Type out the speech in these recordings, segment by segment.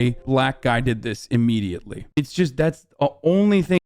a black guy did this immediately. It's just that's the only thing.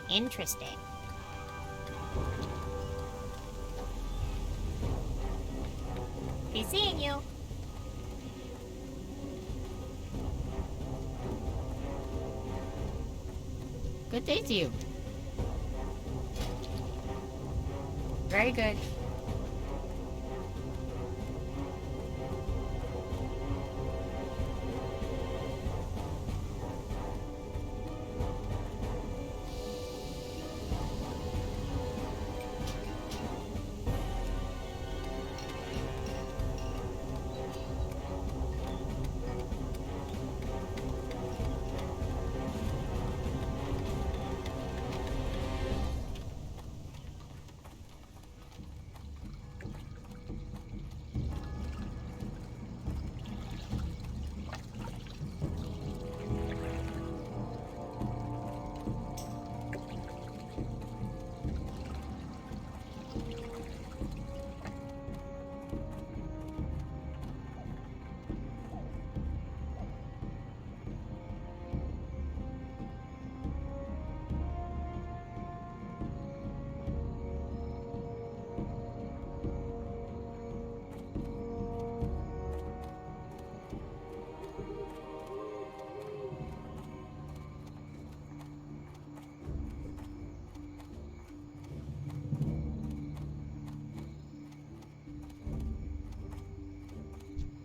Interesting. Be seeing you. Good day to you. Very good.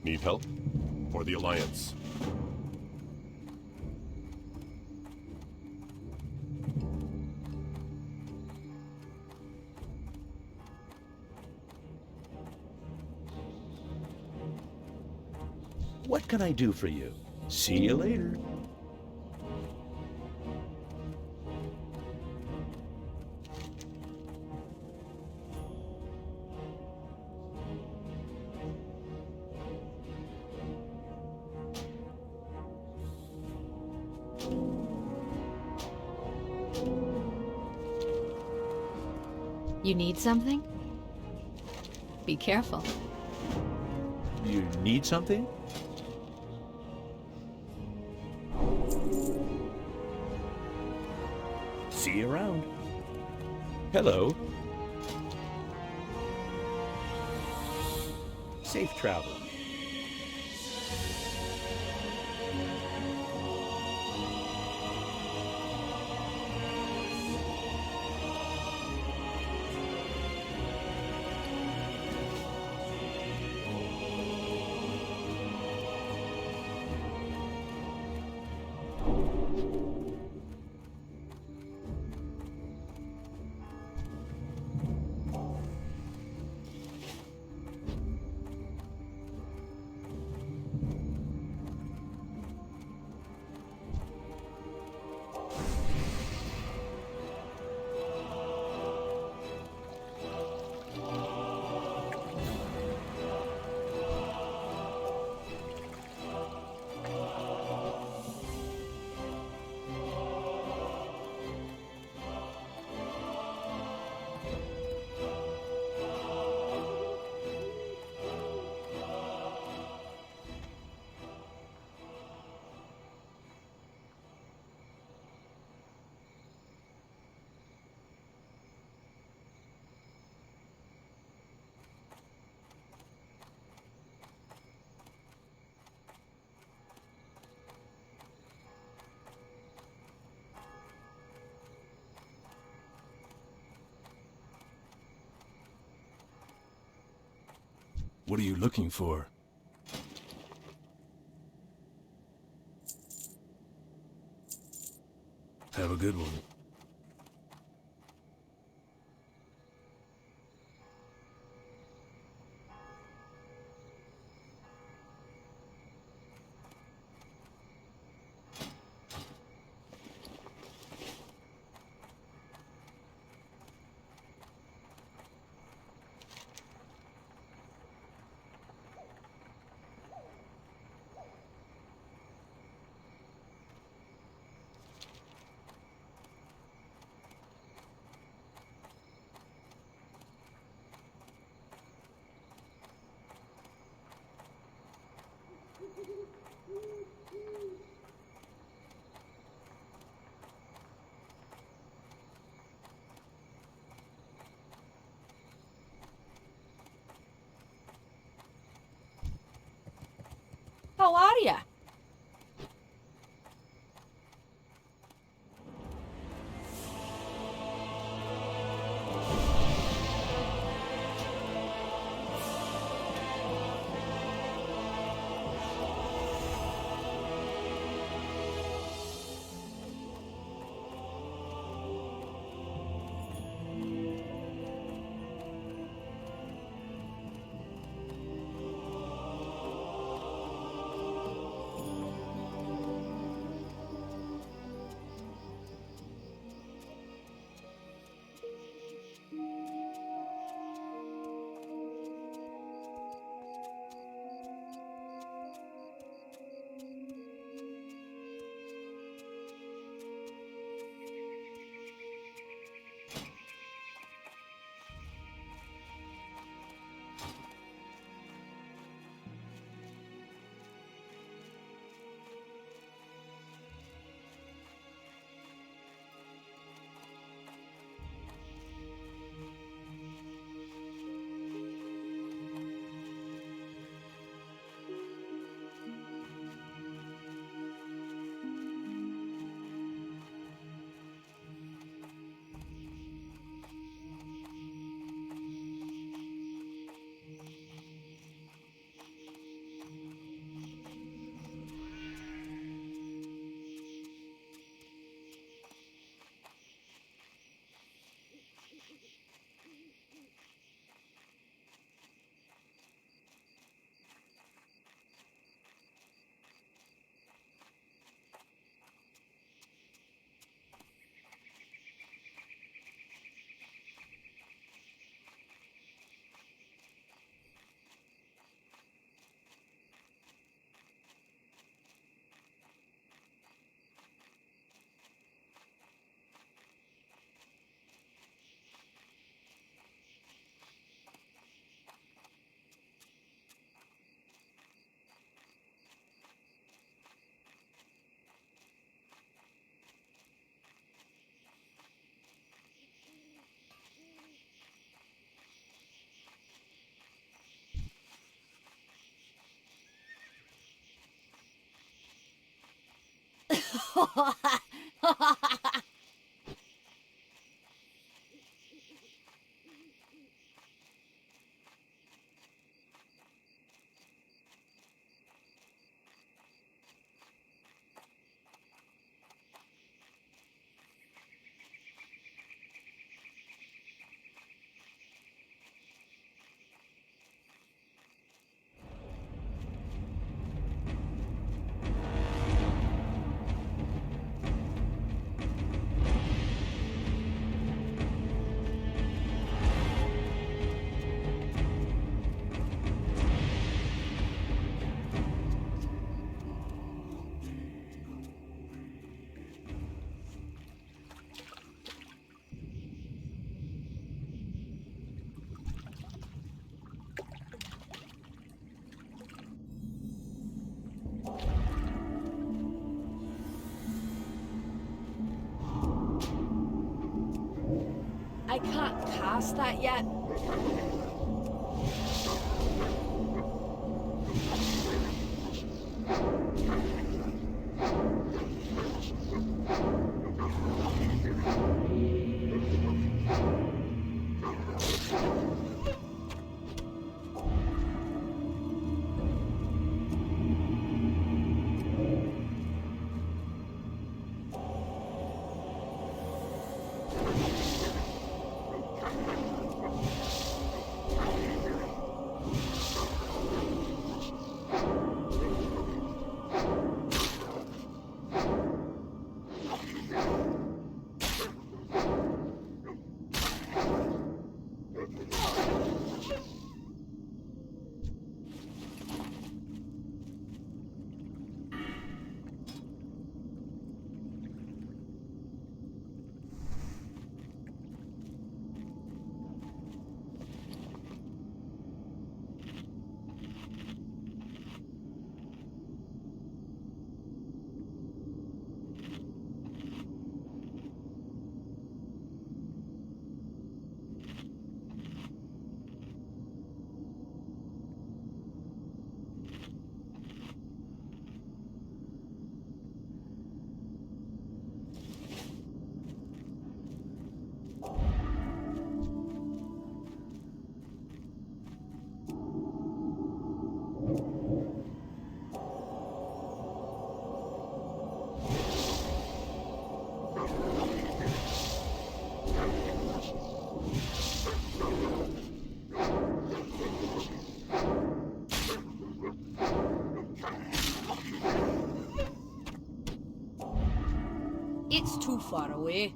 Need help? For the Alliance. What can I do for you? See you later. You need something? Be careful. You need something? See you around. Hello. Safe travel. What are you looking for? Have a good one. I can't cast that yet. It's too far away.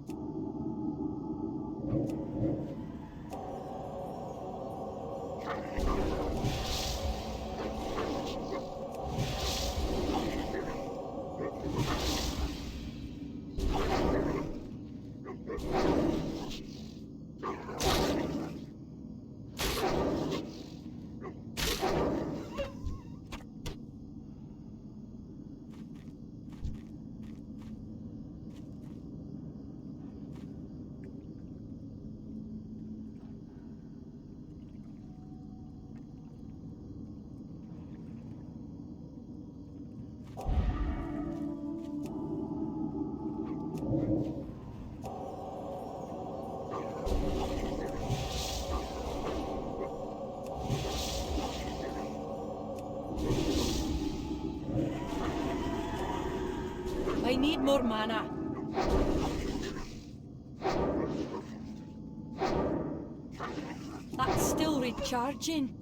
I need more mana. That's still recharging.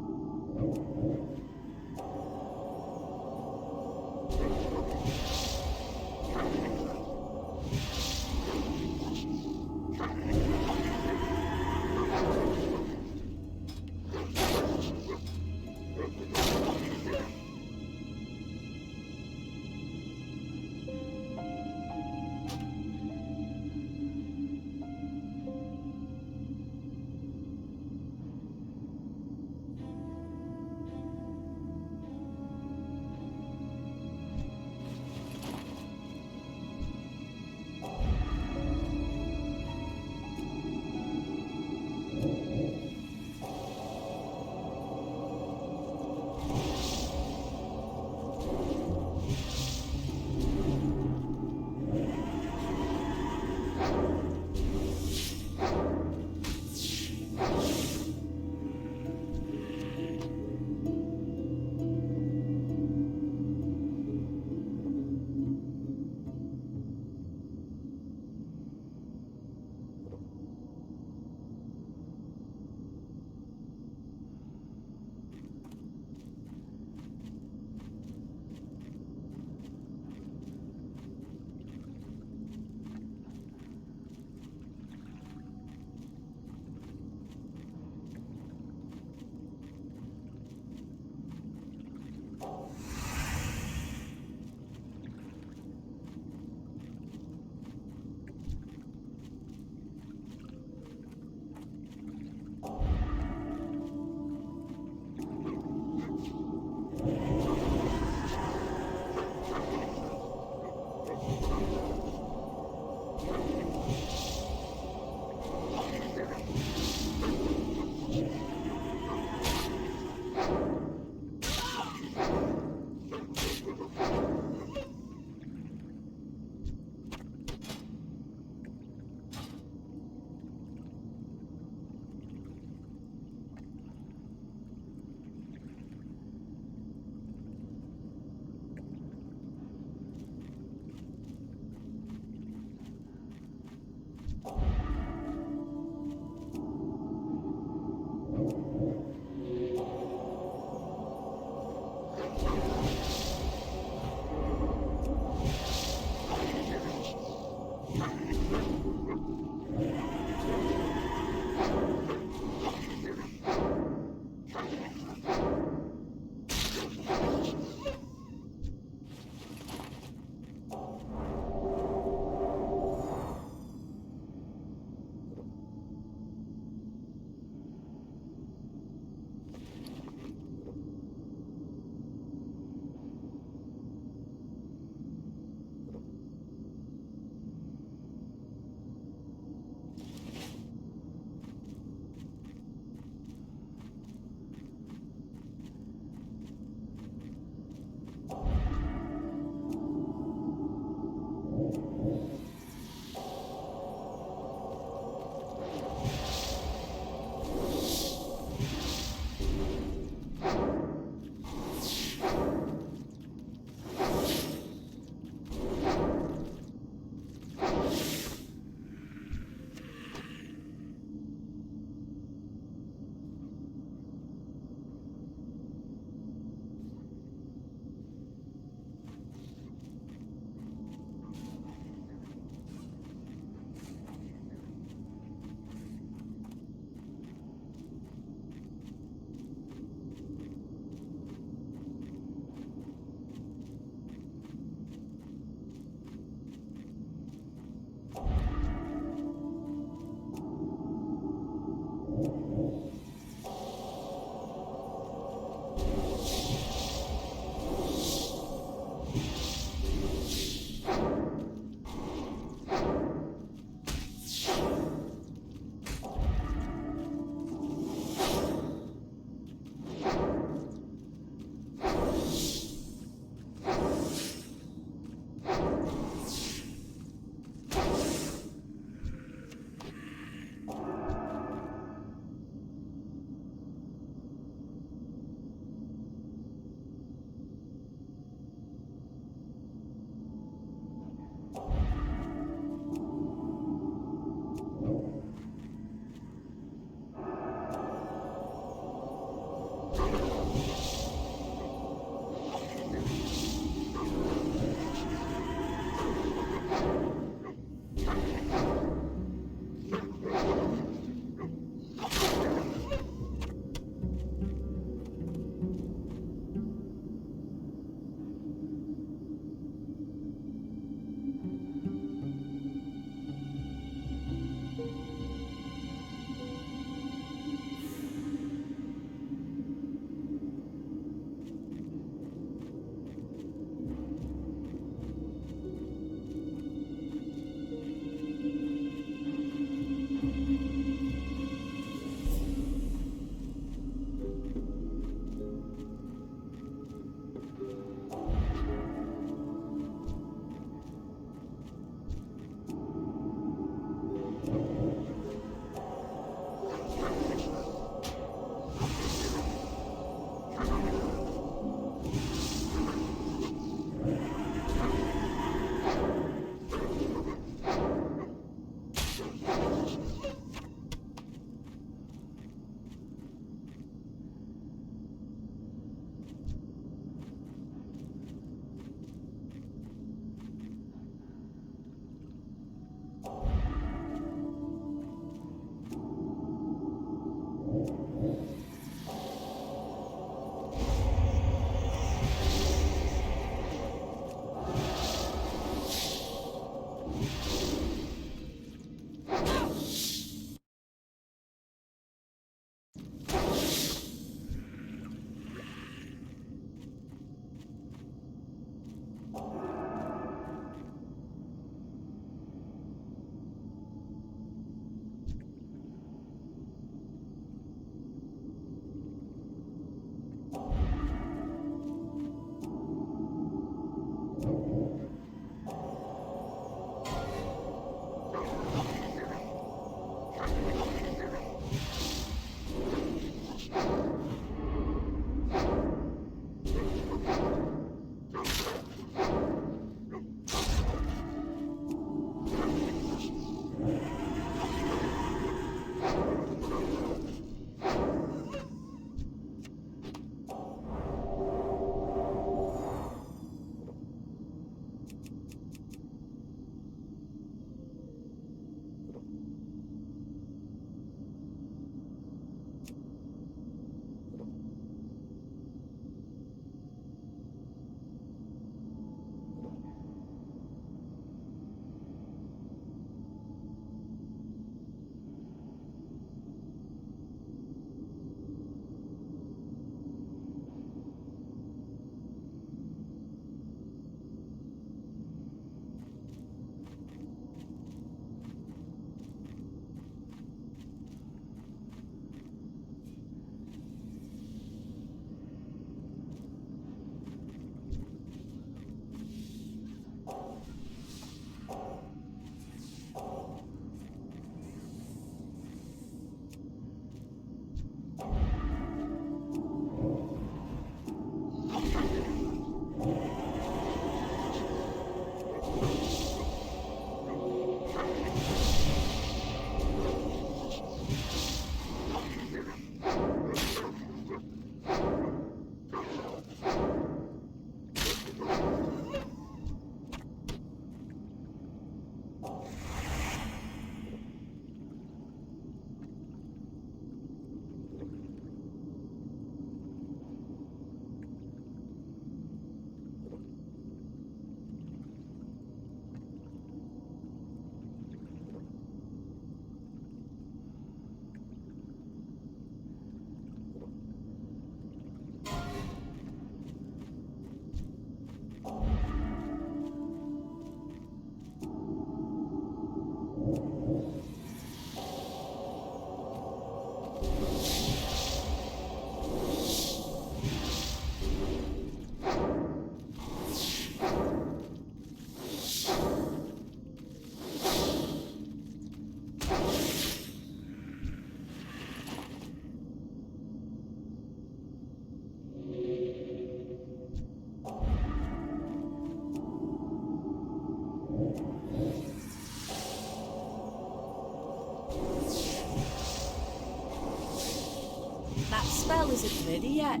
spell isn't ready yet.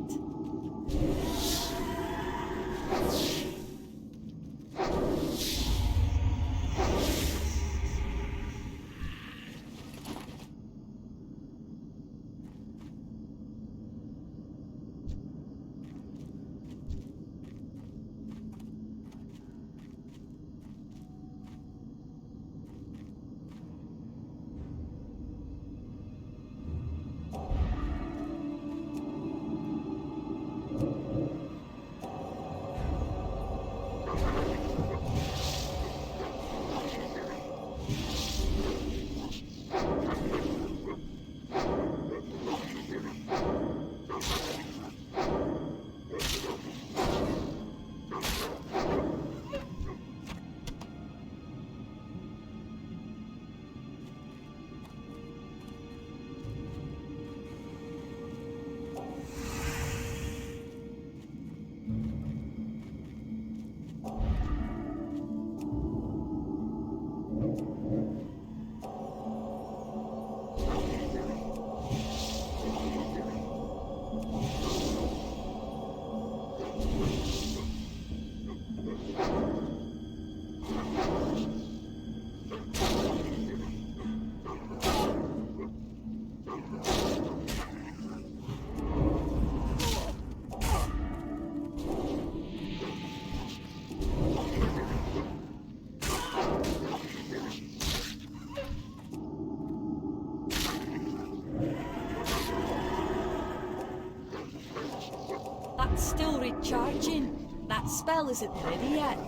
That's still recharging. That spell isn't ready yet.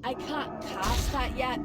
I can't cast that yet.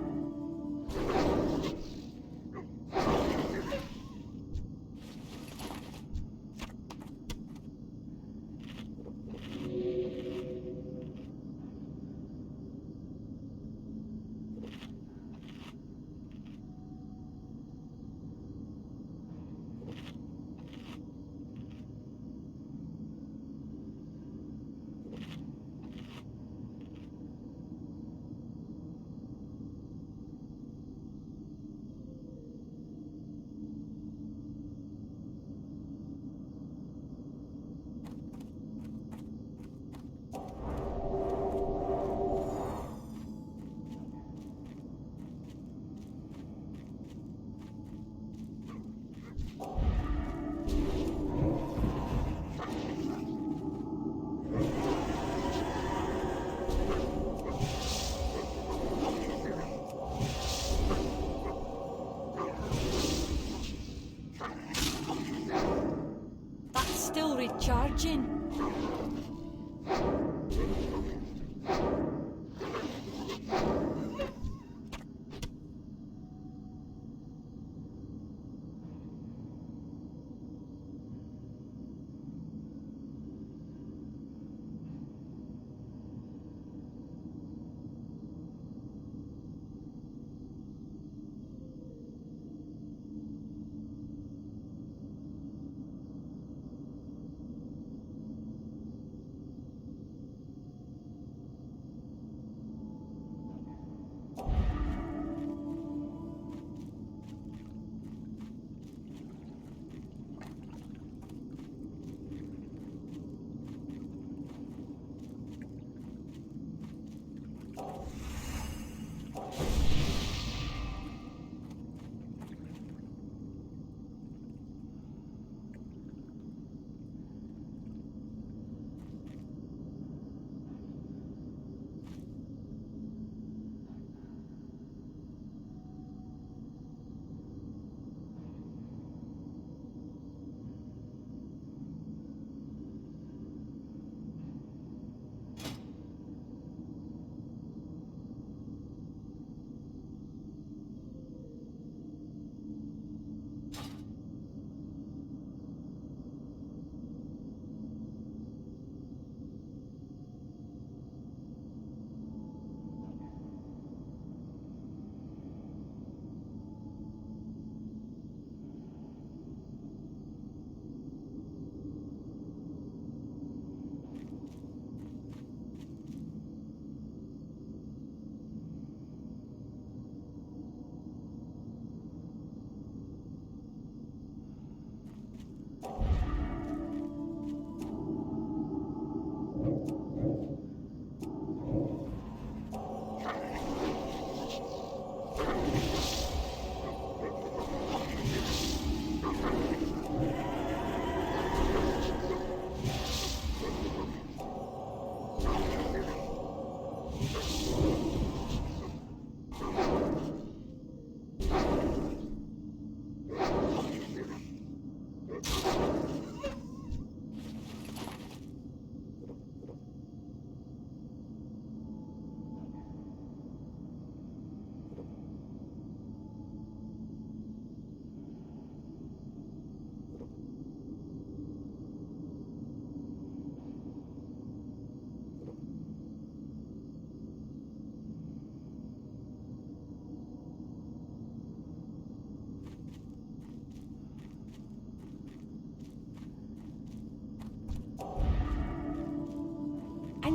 That's still recharging.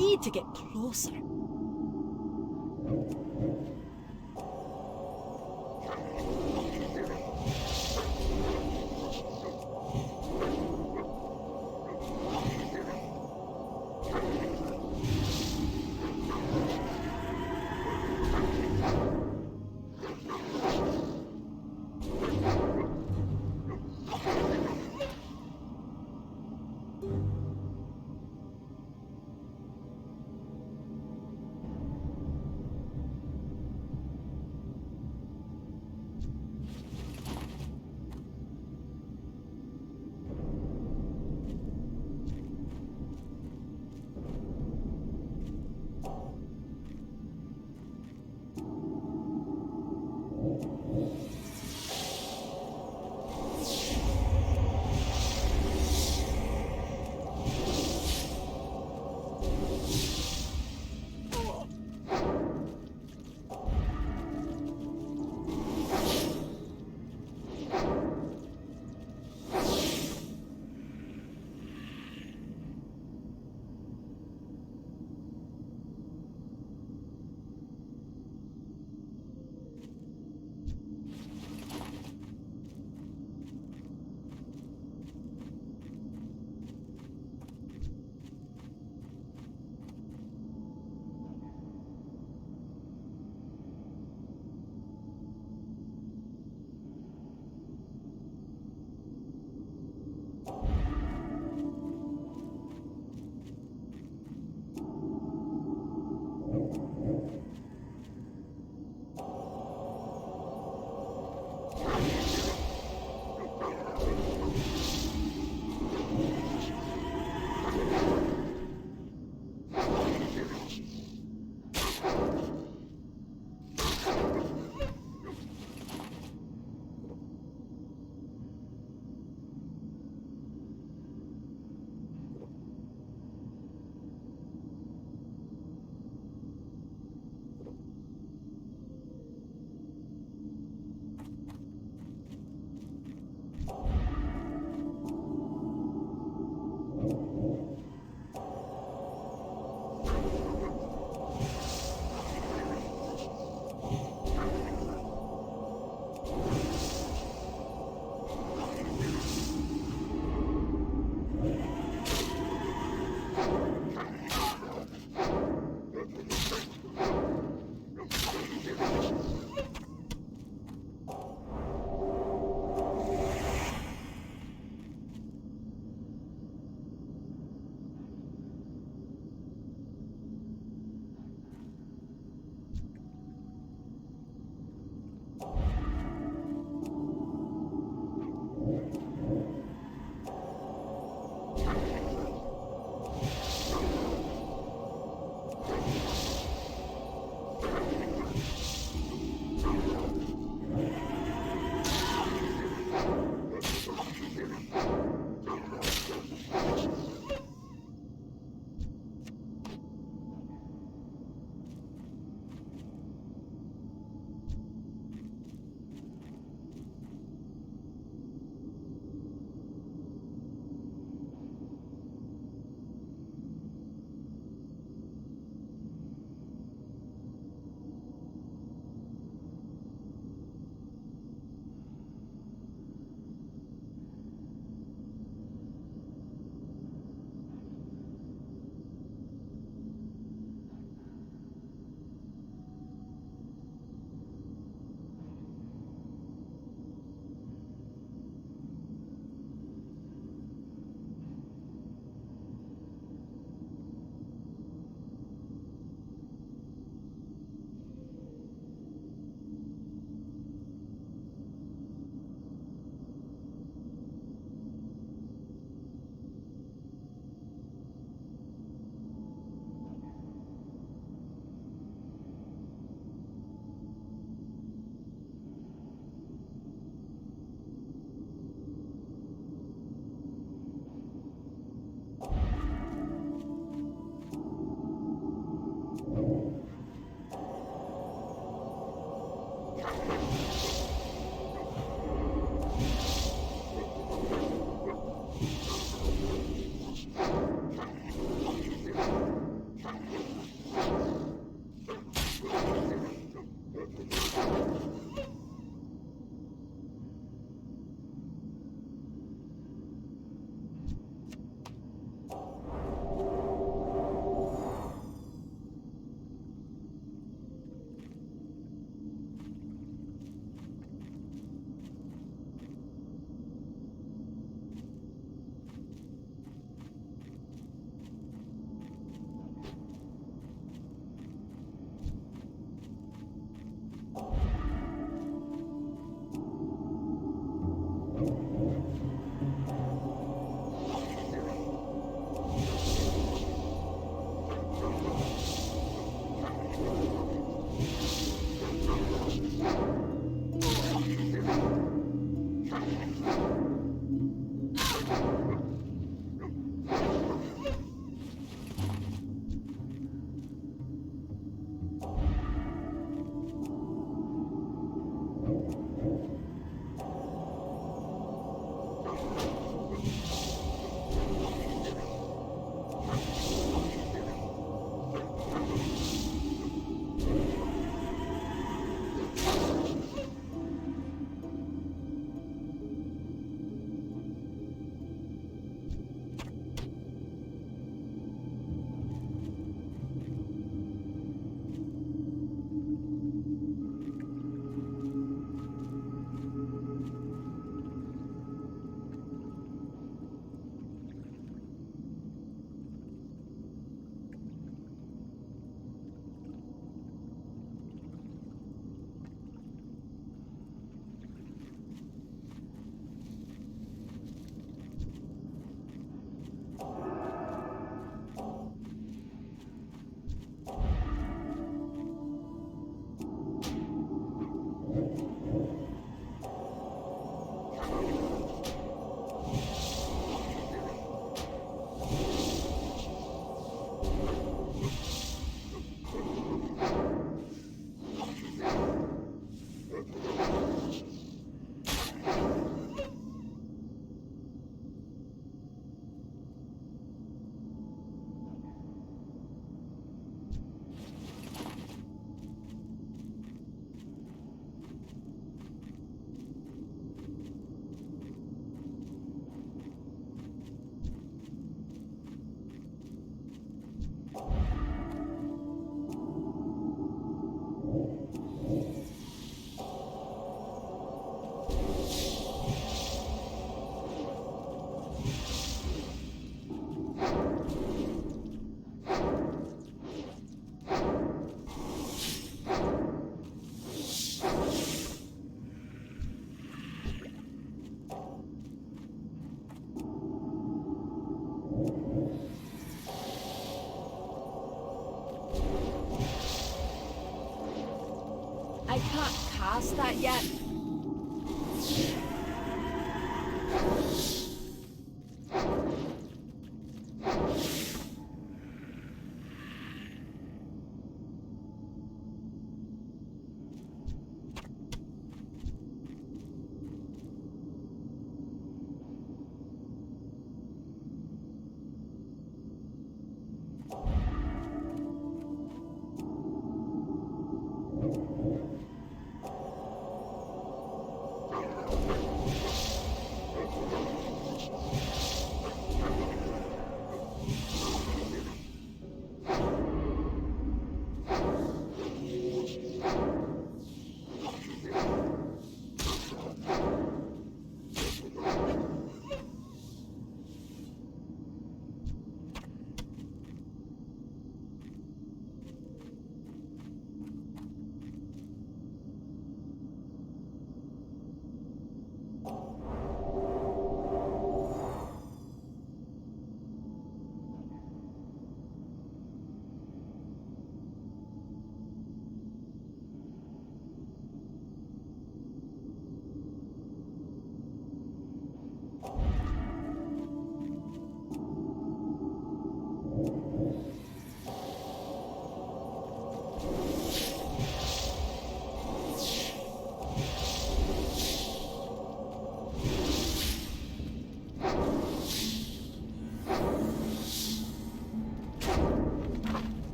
need to get closer. I can't cast that yet.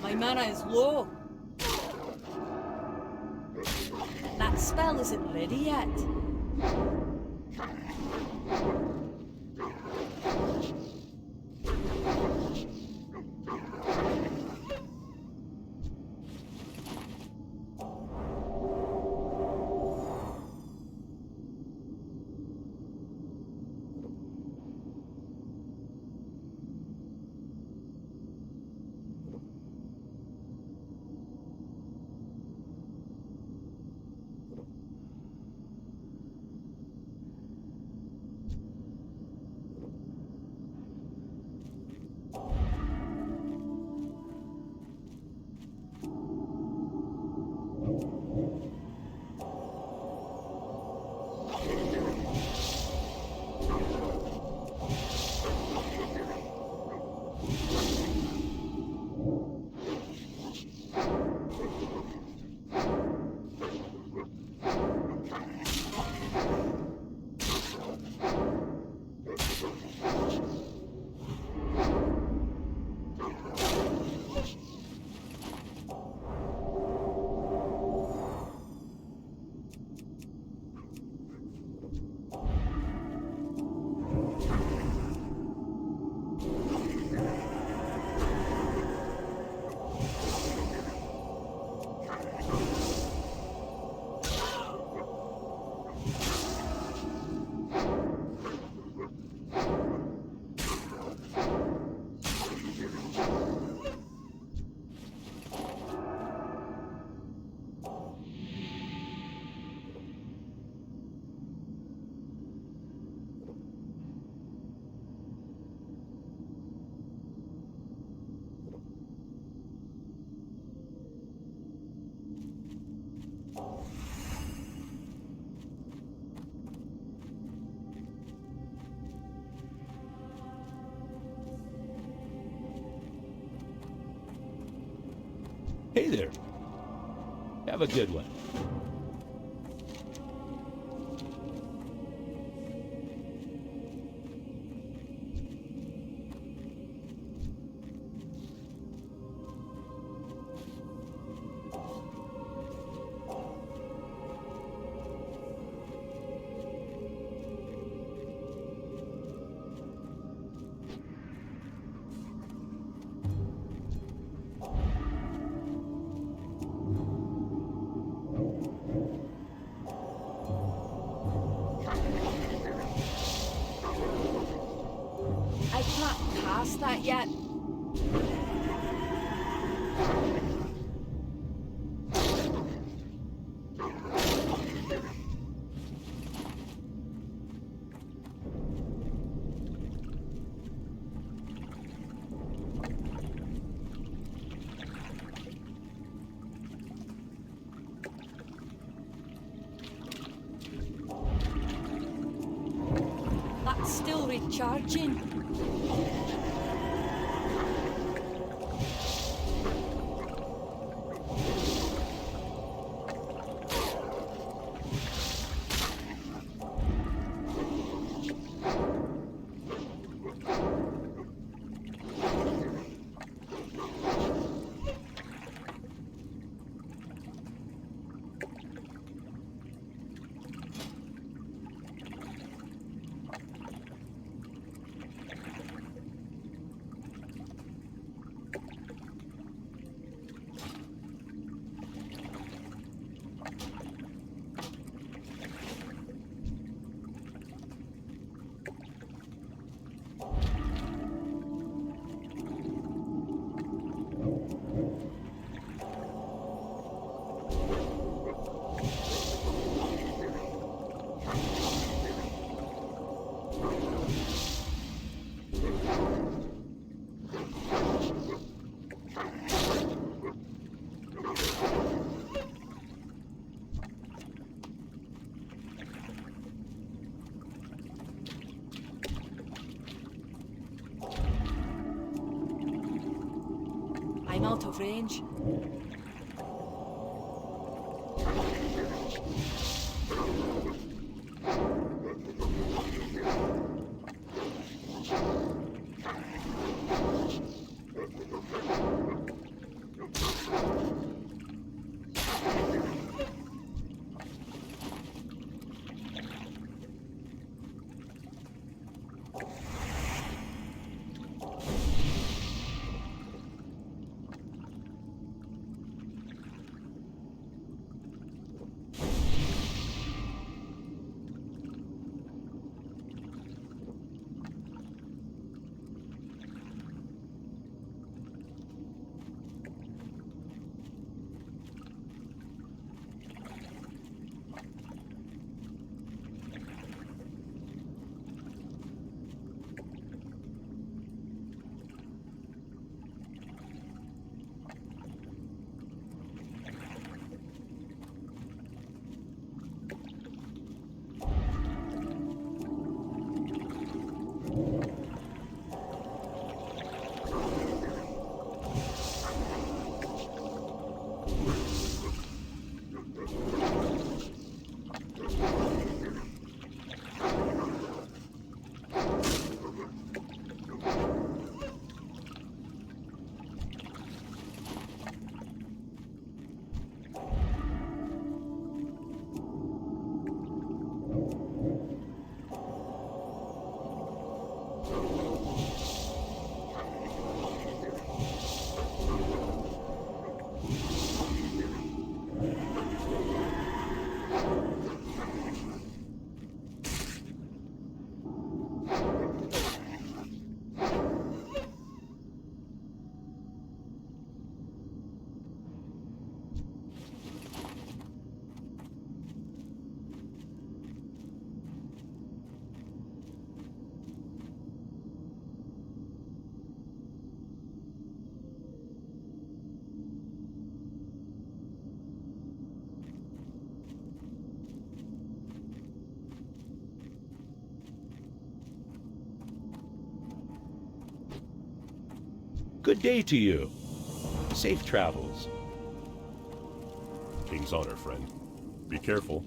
My mana is low. That spell isn't ready yet. Hey there. Have a good one. I can't cast that yet. That's still recharging. I'm out of range. Good day to you. Safe travels. King's honor, friend. Be careful.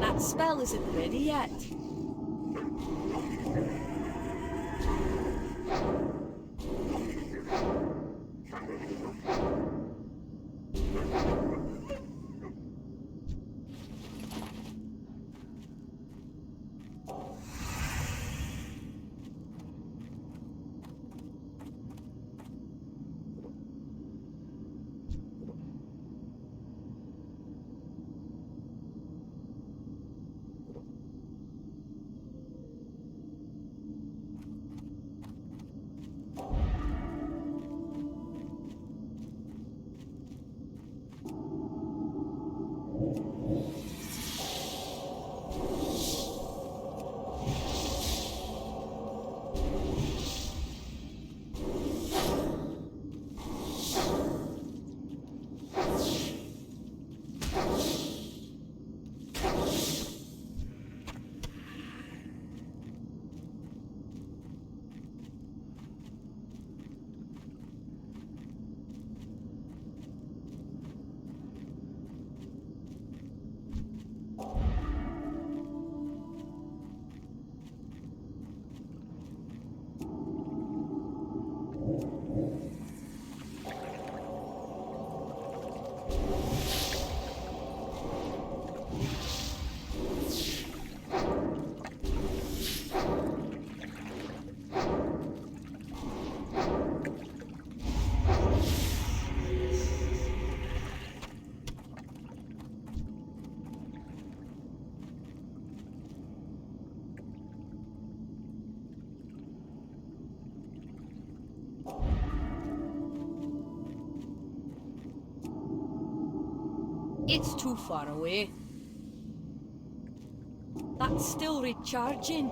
That spell isn't ready yet. It's too far away. That's still recharging.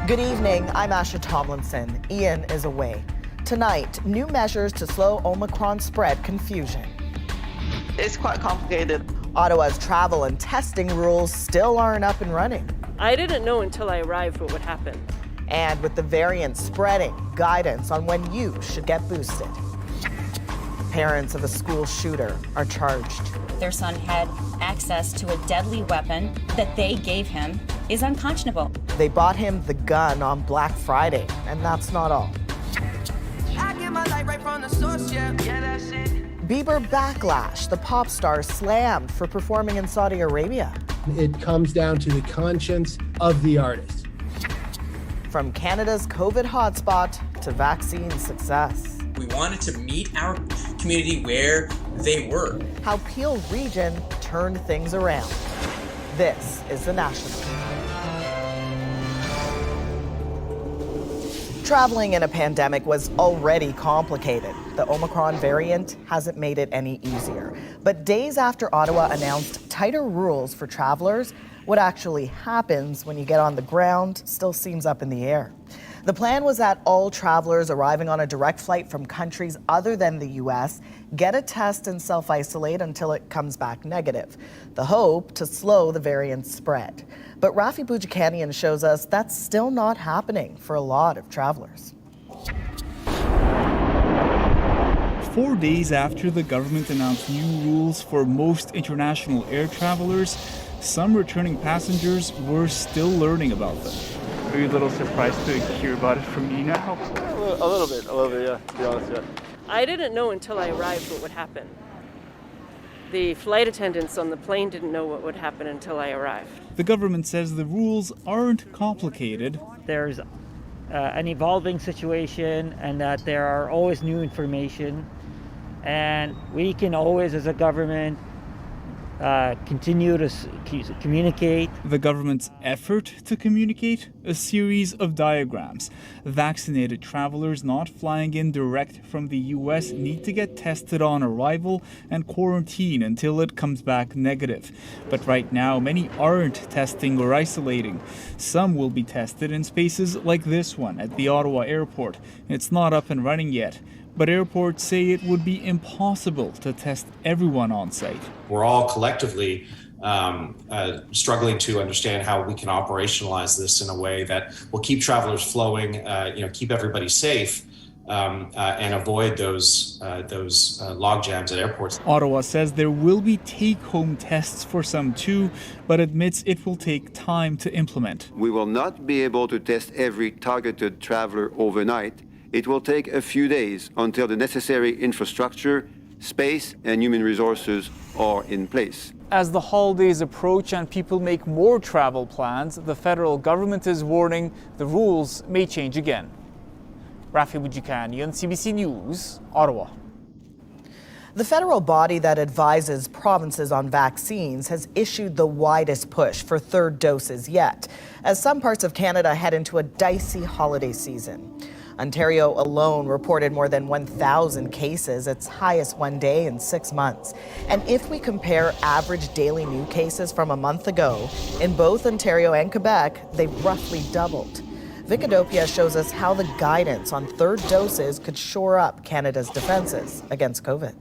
Good evening, I'm Asha Tomlinson. Ian is away. Tonight, new measures to slow Omicron spread confusion. It's quite complicated. Ottawa's travel and testing rules still aren't up and running. I didn't know until I arrived what would happen. And with the variant spreading, guidance on when you should get boosted. Parents of a school shooter are charged. Their son had access to a deadly weapon that they gave him is unconscionable. They bought him the gun on Black Friday, and that's not all. I get my light right from the source, yeah, that's it. Bieber backlash. The pop star slammed for performing in Saudi Arabia. It comes down to the conscience of the artist. From Canada's COVID hotspot to vaccine success. We wanted to meet our community where they were. How Peel Region turned things around. This is The National. Traveling in a pandemic was already complicated. The Omicron variant hasn't made it any easier. But days after Ottawa announced tighter rules for travelers, what actually happens when you get on the ground still seems up in the air. The plan was that all travelers arriving on a direct flight from countries other than the U.S. get a test and self-isolate until it comes back negative. The hope to slow the variant spread. But Rafi Boudjikanian shows us that's still not happening for a lot of travelers. 4 days after the government announced new rules for most international air travelers, some returning passengers were still learning about them. Are you a little surprised to hear about it from me now? A little bit, yeah, to be honest, yeah. I didn't know until I arrived what would happen. The flight attendants on the plane didn't know what would happen until I arrived. The government says the rules aren't complicated. There's an evolving situation and that there are always new information. And we can always, as a government, continue to communicate. The government's effort to communicate? A series of diagrams. Vaccinated travelers not flying in direct from the U.S. need to get tested on arrival and quarantine until it comes back negative. But right now, many aren't testing or isolating. Some will be tested in spaces like this one at the Ottawa airport. It's not up and running yet. But airports say it would be impossible to test everyone on site. We're all collectively struggling to understand how we can operationalize this in a way that will keep travelers flowing, keep everybody safe, and avoid those log jams at airports. Ottawa says there will be take-home tests for some too, but admits it will take time to implement. We will not be able to test every targeted traveler overnight. It will take a few days until the necessary infrastructure, space, and human resources are in place. As the holidays approach and people make more travel plans, the federal government is warning the rules may change again. Rafi Boudjikanian, CBC News, Ottawa. The federal body that advises provinces on vaccines has issued the widest push for third doses yet, as some parts of Canada head into a dicey holiday season. Ontario alone reported more than 1,000 cases, its highest one day in 6 months. And if we compare average daily new cases from a month ago, in both Ontario and Quebec, they've roughly doubled. Vicodopia shows us how the guidance on third doses could shore up Canada's defenses against COVID.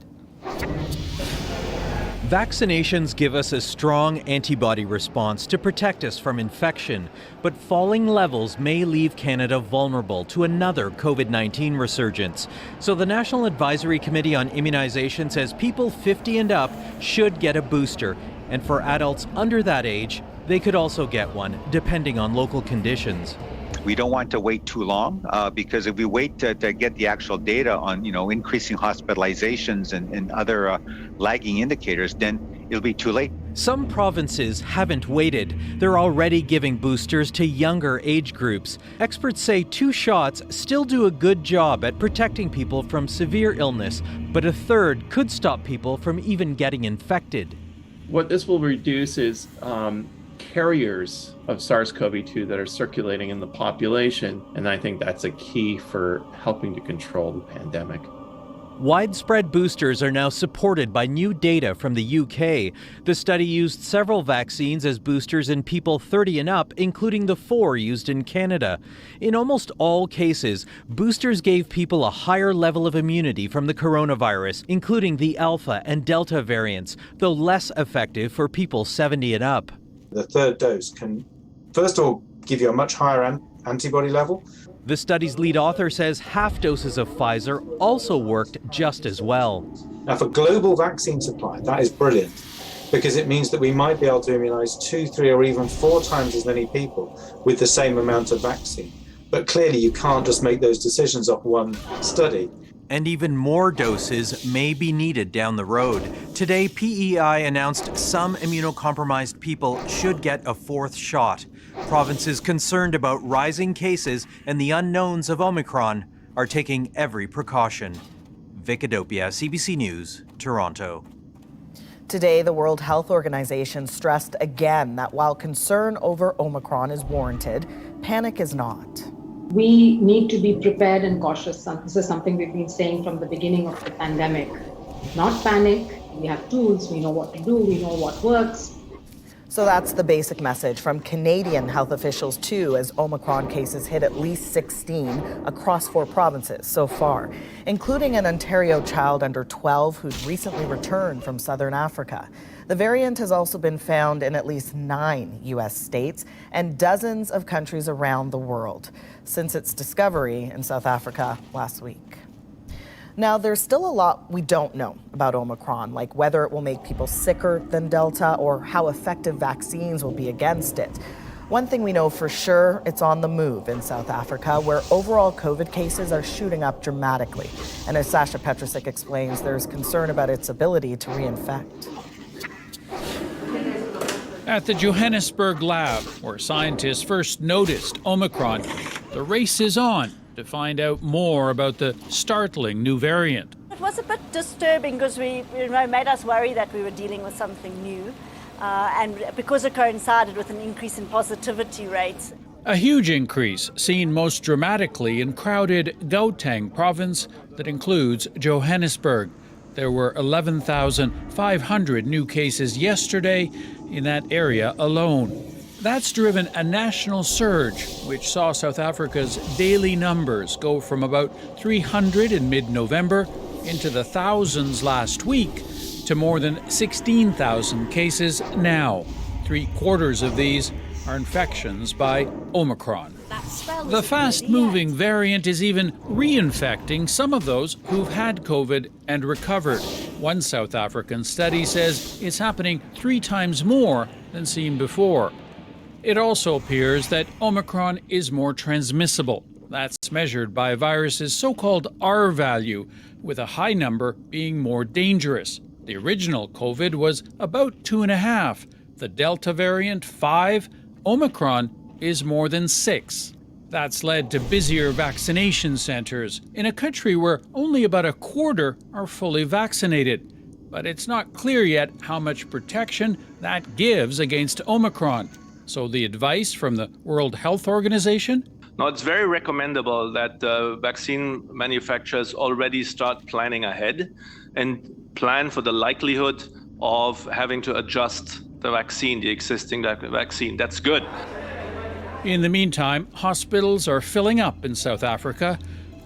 Vaccinations give us a strong antibody response to protect us from infection, but falling levels may leave Canada vulnerable to another COVID-19 resurgence. So the National Advisory Committee on Immunization says people 50 and up should get a booster, and for adults under that age, they could also get one, depending on local conditions. We don't want to wait too long because if we wait to get the actual data on, increasing hospitalizations and other lagging indicators, then it'll be too late. Some provinces haven't waited. They're already giving boosters to younger age groups. Experts say 2 shots still do a good job at protecting people from severe illness, but a third could stop people from even getting infected. What this will reduce is carriers of SARS-CoV-2 that are circulating in the population, and I think that's a key for helping to control the pandemic. Widespread boosters are now supported by new data from the UK. The study used several vaccines as boosters in people 30 and up, including the 4 used in Canada. In almost all cases, boosters gave people a higher level of immunity from the coronavirus, including the Alpha and Delta variants, though less effective for people 70 and up. The third dose can, first of all, give you a much higher antibody level. The study's lead author says half doses of Pfizer also worked just as well. Now, for global vaccine supply, that is brilliant, because it means that we might be able to immunize 2, 3, or even 4 times as many people with the same amount of vaccine. But clearly, you can't just make those decisions off one study. And even more doses may be needed down the road. Today, PEI announced some immunocompromised people should get a 4th shot. Provinces concerned about rising cases and the unknowns of Omicron are taking every precaution. Vic Adopia, CBC News, Toronto. Today, the World Health Organization stressed again that while concern over Omicron is warranted, panic is not. We need to be prepared and cautious. This is something we've been saying from the beginning of the pandemic. Not panic. We have tools. We know what to do. We know what works. So that's the basic message from Canadian health officials too, as Omicron cases hit at least 16 across 4 provinces so far, including an Ontario child under 12 who's recently returned from southern Africa. The variant has also been found in at least 9 U.S. states and dozens of countries around the world since its discovery in South Africa last week. Now, there's still a lot we don't know about Omicron, like whether it will make people sicker than Delta or how effective vaccines will be against it. One thing we know for sure, it's on the move in South Africa, where overall COVID cases are shooting up dramatically. And as Sasha Petrusik explains, there's concern about its ability to reinfect. At the Johannesburg lab, where scientists first noticed Omicron, the race is on to find out more about the startling new variant. It was a bit disturbing because it made us worry that we were dealing with something new, and because it coincided with an increase in positivity rates. A huge increase seen most dramatically in crowded Gauteng province that includes Johannesburg. There were 11,500 new cases yesterday in that area alone. That's driven a national surge, which saw South Africa's daily numbers go from about 300 in mid-November into the thousands last week to more than 16,000 cases now. 3/4 of these are infections by Omicron. The fast-moving variant is even reinfecting some of those who've had COVID and recovered. One South African study says it's happening 3 times more than seen before. It also appears that Omicron is more transmissible. That's measured by a virus's so-called R value, with a high number being more dangerous. The original COVID was about 2.5. The Delta variant, 5. Omicron is more than 6. That's led to busier vaccination centers in a country where only about 1/4 are fully vaccinated. But it's not clear yet how much protection that gives against Omicron. So the advice from the World Health Organization? No, it's very recommendable that vaccine manufacturers already start planning ahead and plan for the likelihood of having to adjust the vaccine, the existing vaccine. That's good. In the meantime, hospitals are filling up in South Africa,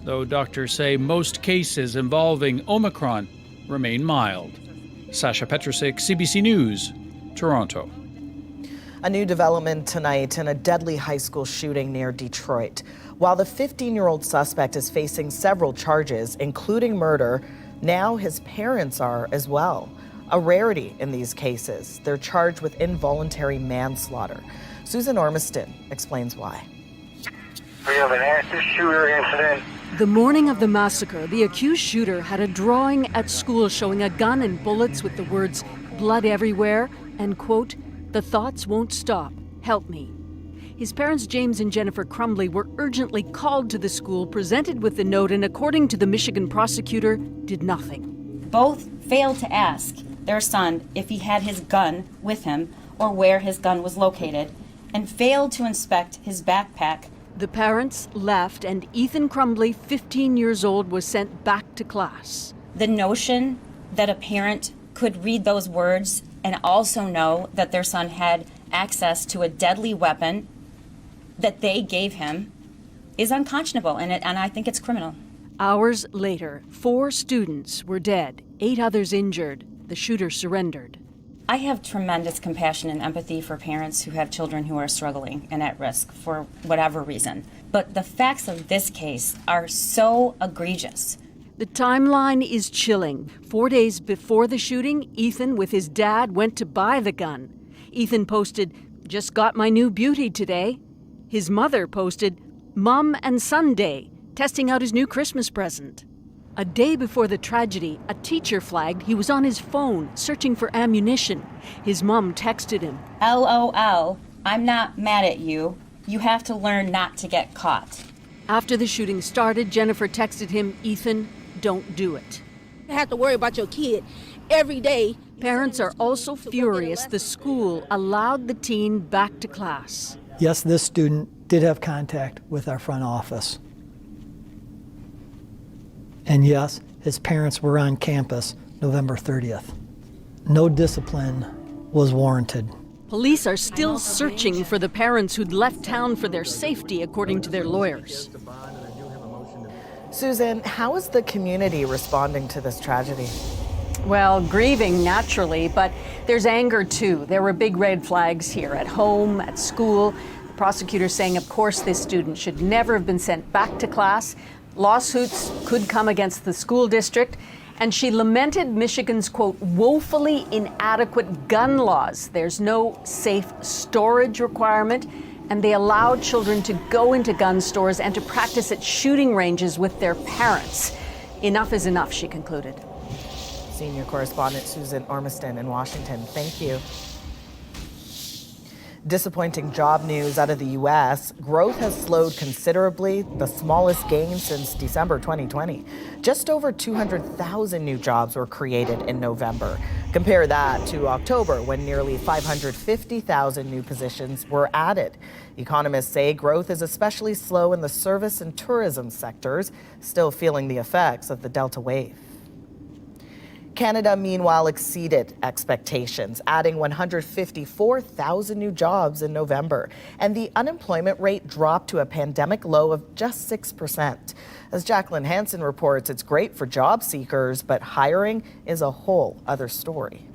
though doctors say most cases involving Omicron remain mild. Sasha Petrusik, CBC News, Toronto. A new development tonight in a deadly high school shooting near Detroit. While the 15-year-old suspect is facing several charges, including murder, now his parents are as well. A rarity in these cases. They're charged with involuntary manslaughter. Susan Ormiston explains why. We have an active shooter incident. The morning of the massacre, the accused shooter had a drawing at school showing a gun and bullets with the words "blood everywhere" and, quote, "The thoughts won't stop. Help me." His parents, James and Jennifer Crumbley, were urgently called to the school, presented with the note, and according to the Michigan prosecutor, did nothing. Both failed to ask their son if he had his gun with him or where his gun was located, and failed to inspect his backpack. The parents left, and Ethan Crumbley, 15 years old, was sent back to class. The notion that a parent could read those words and also know that their son had access to a deadly weapon that they gave him is unconscionable, and I think it's criminal. Hours later, 4 students were dead, 8 others injured. The shooter surrendered. I have tremendous compassion and empathy for parents who have children who are struggling and at risk for whatever reason. But the facts of this case are so egregious. The timeline is chilling. 4 days before the shooting, Ethan with his dad went to buy the gun. Ethan posted, "Just got my new beauty today." His mother posted, "Mom and Son Day, testing out his new Christmas present." A day before the tragedy, a teacher flagged he was on his phone searching for ammunition. His mom texted him, LOL, I'm not mad at you. You have to learn not to get caught. After the shooting started, Jennifer texted him, "Ethan, don't do it." You have to worry about your kid every day. Parents are also furious the school allowed the teen back to class. Yes, this student did have contact with our front office. And yes, his parents were on campus November 30th. No discipline was warranted. Police are still searching for the parents who'd left town for their safety, according to their lawyers. Susan, how is the community responding to this tragedy? Well, grieving naturally, but there's anger too. There were big red flags here at home, at school. The prosecutor saying, of course, this student should never have been sent back to class. Lawsuits could come against the school district. And she lamented Michigan's, quote, woefully inadequate gun laws. There's no safe storage requirement, and they allow children to go into gun stores and to practice at shooting ranges with their parents. Enough is enough, she concluded. Senior correspondent Susan Ormiston in Washington, thank you. Disappointing job news out of the U.S. Growth has slowed considerably, the smallest gain since December 2020. Just over 200,000 new jobs were created in November. Compare that to October, when nearly 550,000 new positions were added. Economists say growth is especially slow in the service and tourism sectors, still feeling the effects of the Delta wave. Canada, meanwhile, exceeded expectations, adding 154,000 new jobs in November, and the unemployment rate dropped to a pandemic low of just 6%. As Jacqueline Hansen reports, it's great for job seekers, but hiring is a whole other story.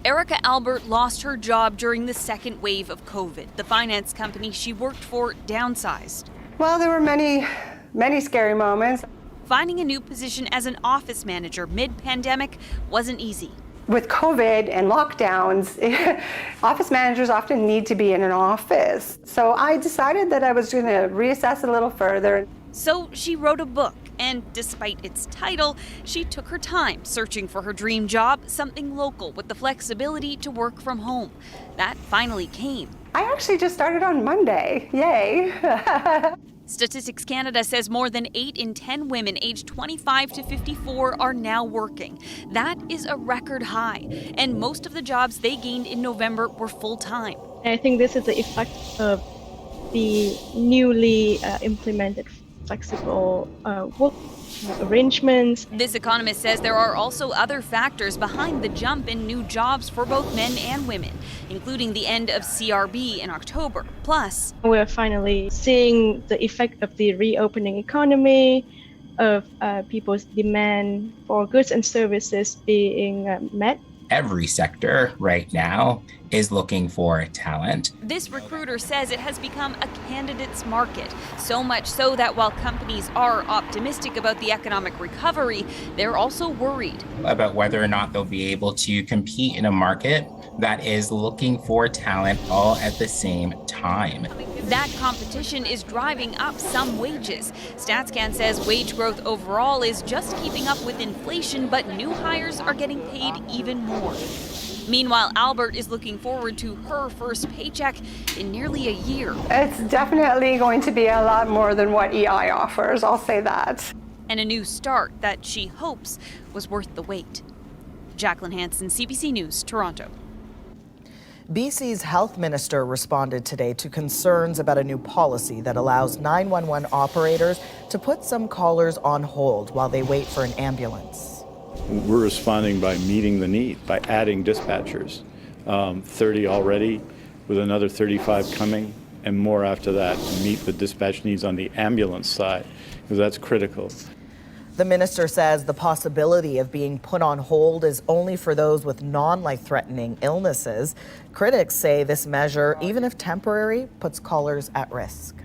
Erica Albert lost her job during the second wave of COVID. The finance company she worked for downsized. Well, there were many scary moments. Finding a new position as an office manager mid-pandemic wasn't easy. With COVID and lockdowns, office managers often need to be in an office. So I decided that I was going to reassess a little further. So she wrote a book, and despite its title, she took her time searching for her dream job, something local with the flexibility to work from home. That finally came. I actually just started on Monday. Yay! Statistics Canada says more than 8 in 10 women aged 25 to 54 are now working. That is a record high, and most of the jobs they gained in November were full-time. I think this is the effect of the newly implemented flexible work arrangements. This economist says there are also other factors behind the jump in new jobs for both men and women, including the end of CRB in October. Plus, we're finally seeing the effect of the reopening economy, of people's demand for goods and services being met. Every sector right now is looking for talent. This recruiter says it has become a candidate's market, so much so that while companies are optimistic about the economic recovery, they're also worried about whether or not they'll be able to compete in a market that is looking for talent all at the same time. That competition is driving up some wages. StatsCan says wage growth overall is just keeping up with inflation, but new hires are getting paid even more. Meanwhile, Albert is looking forward to her first paycheck in nearly a year. It's definitely going to be a lot more than what EI offers, I'll say that. And a new start that she hopes was worth the wait. Jacqueline Hansen, CBC News, Toronto. BC's health minister responded today to concerns about a new policy that allows 911 operators to put some callers on hold while they wait for an ambulance. We're responding by meeting the need, by adding dispatchers. 30 already, with another 35 coming, and more after that to meet the dispatch needs on the ambulance side, because that's critical. The minister says the possibility of being put on hold is only for those with non-life-threatening illnesses. Critics say this measure, even if temporary, puts callers at risk.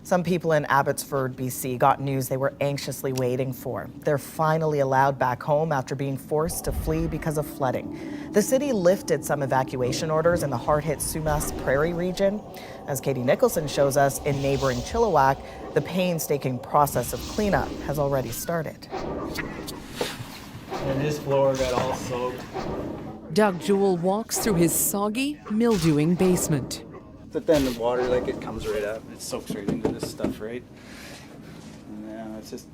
Some people in Abbotsford, BC, got news they were anxiously waiting for. They're finally allowed back home after being forced to flee because of flooding. The city lifted some evacuation orders in the hard-hit Sumas Prairie region. As Katie Nicholson shows us, in neighboring Chilliwack, the painstaking process of cleanup has already started. And this floor got all soaked. Doug Jewell walks through his soggy, mildewing basement. But then the water, like, it comes right up. It soaks right into this stuff, right? And yeah, it's just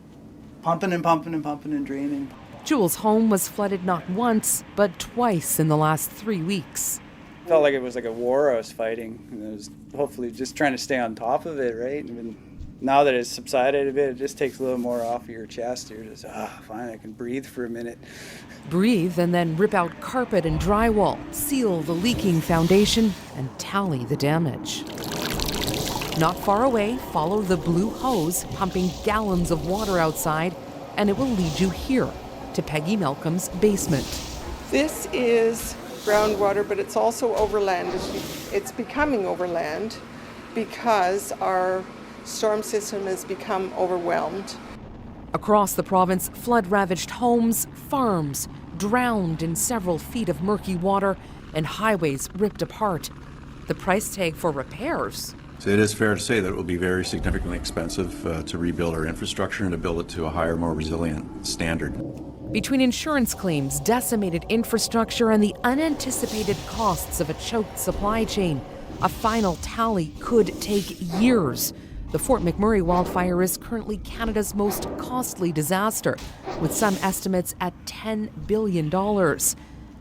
pumping and pumping and pumping and draining. Jewell's home was flooded not once, but twice in the last 3 weeks. Felt like it was like a war I was fighting. And I was hopefully just trying to stay on top of it, right? And now that it's subsided a bit, it just takes a little more off of your chest. You're just, fine, I can breathe for a minute. Breathe and then rip out carpet and drywall, seal the leaking foundation, and tally the damage. Not far away, follow the blue hose pumping gallons of water outside, and it will lead you here to Peggy Malcolm's basement. This is groundwater, but it's also overland. It's becoming overland because our storm system has become overwhelmed. Across the province, flood-ravaged homes, farms, drowned in several feet of murky water, and highways ripped apart. The price tag for repairs. So it is fair to say that it will be very significantly expensive to rebuild our infrastructure and to build it to a higher, more resilient standard. Between insurance claims, decimated infrastructure, and the unanticipated costs of a choked supply chain, a final tally could take years. The Fort McMurray wildfire is currently Canada's most costly disaster, with some estimates at $10 billion.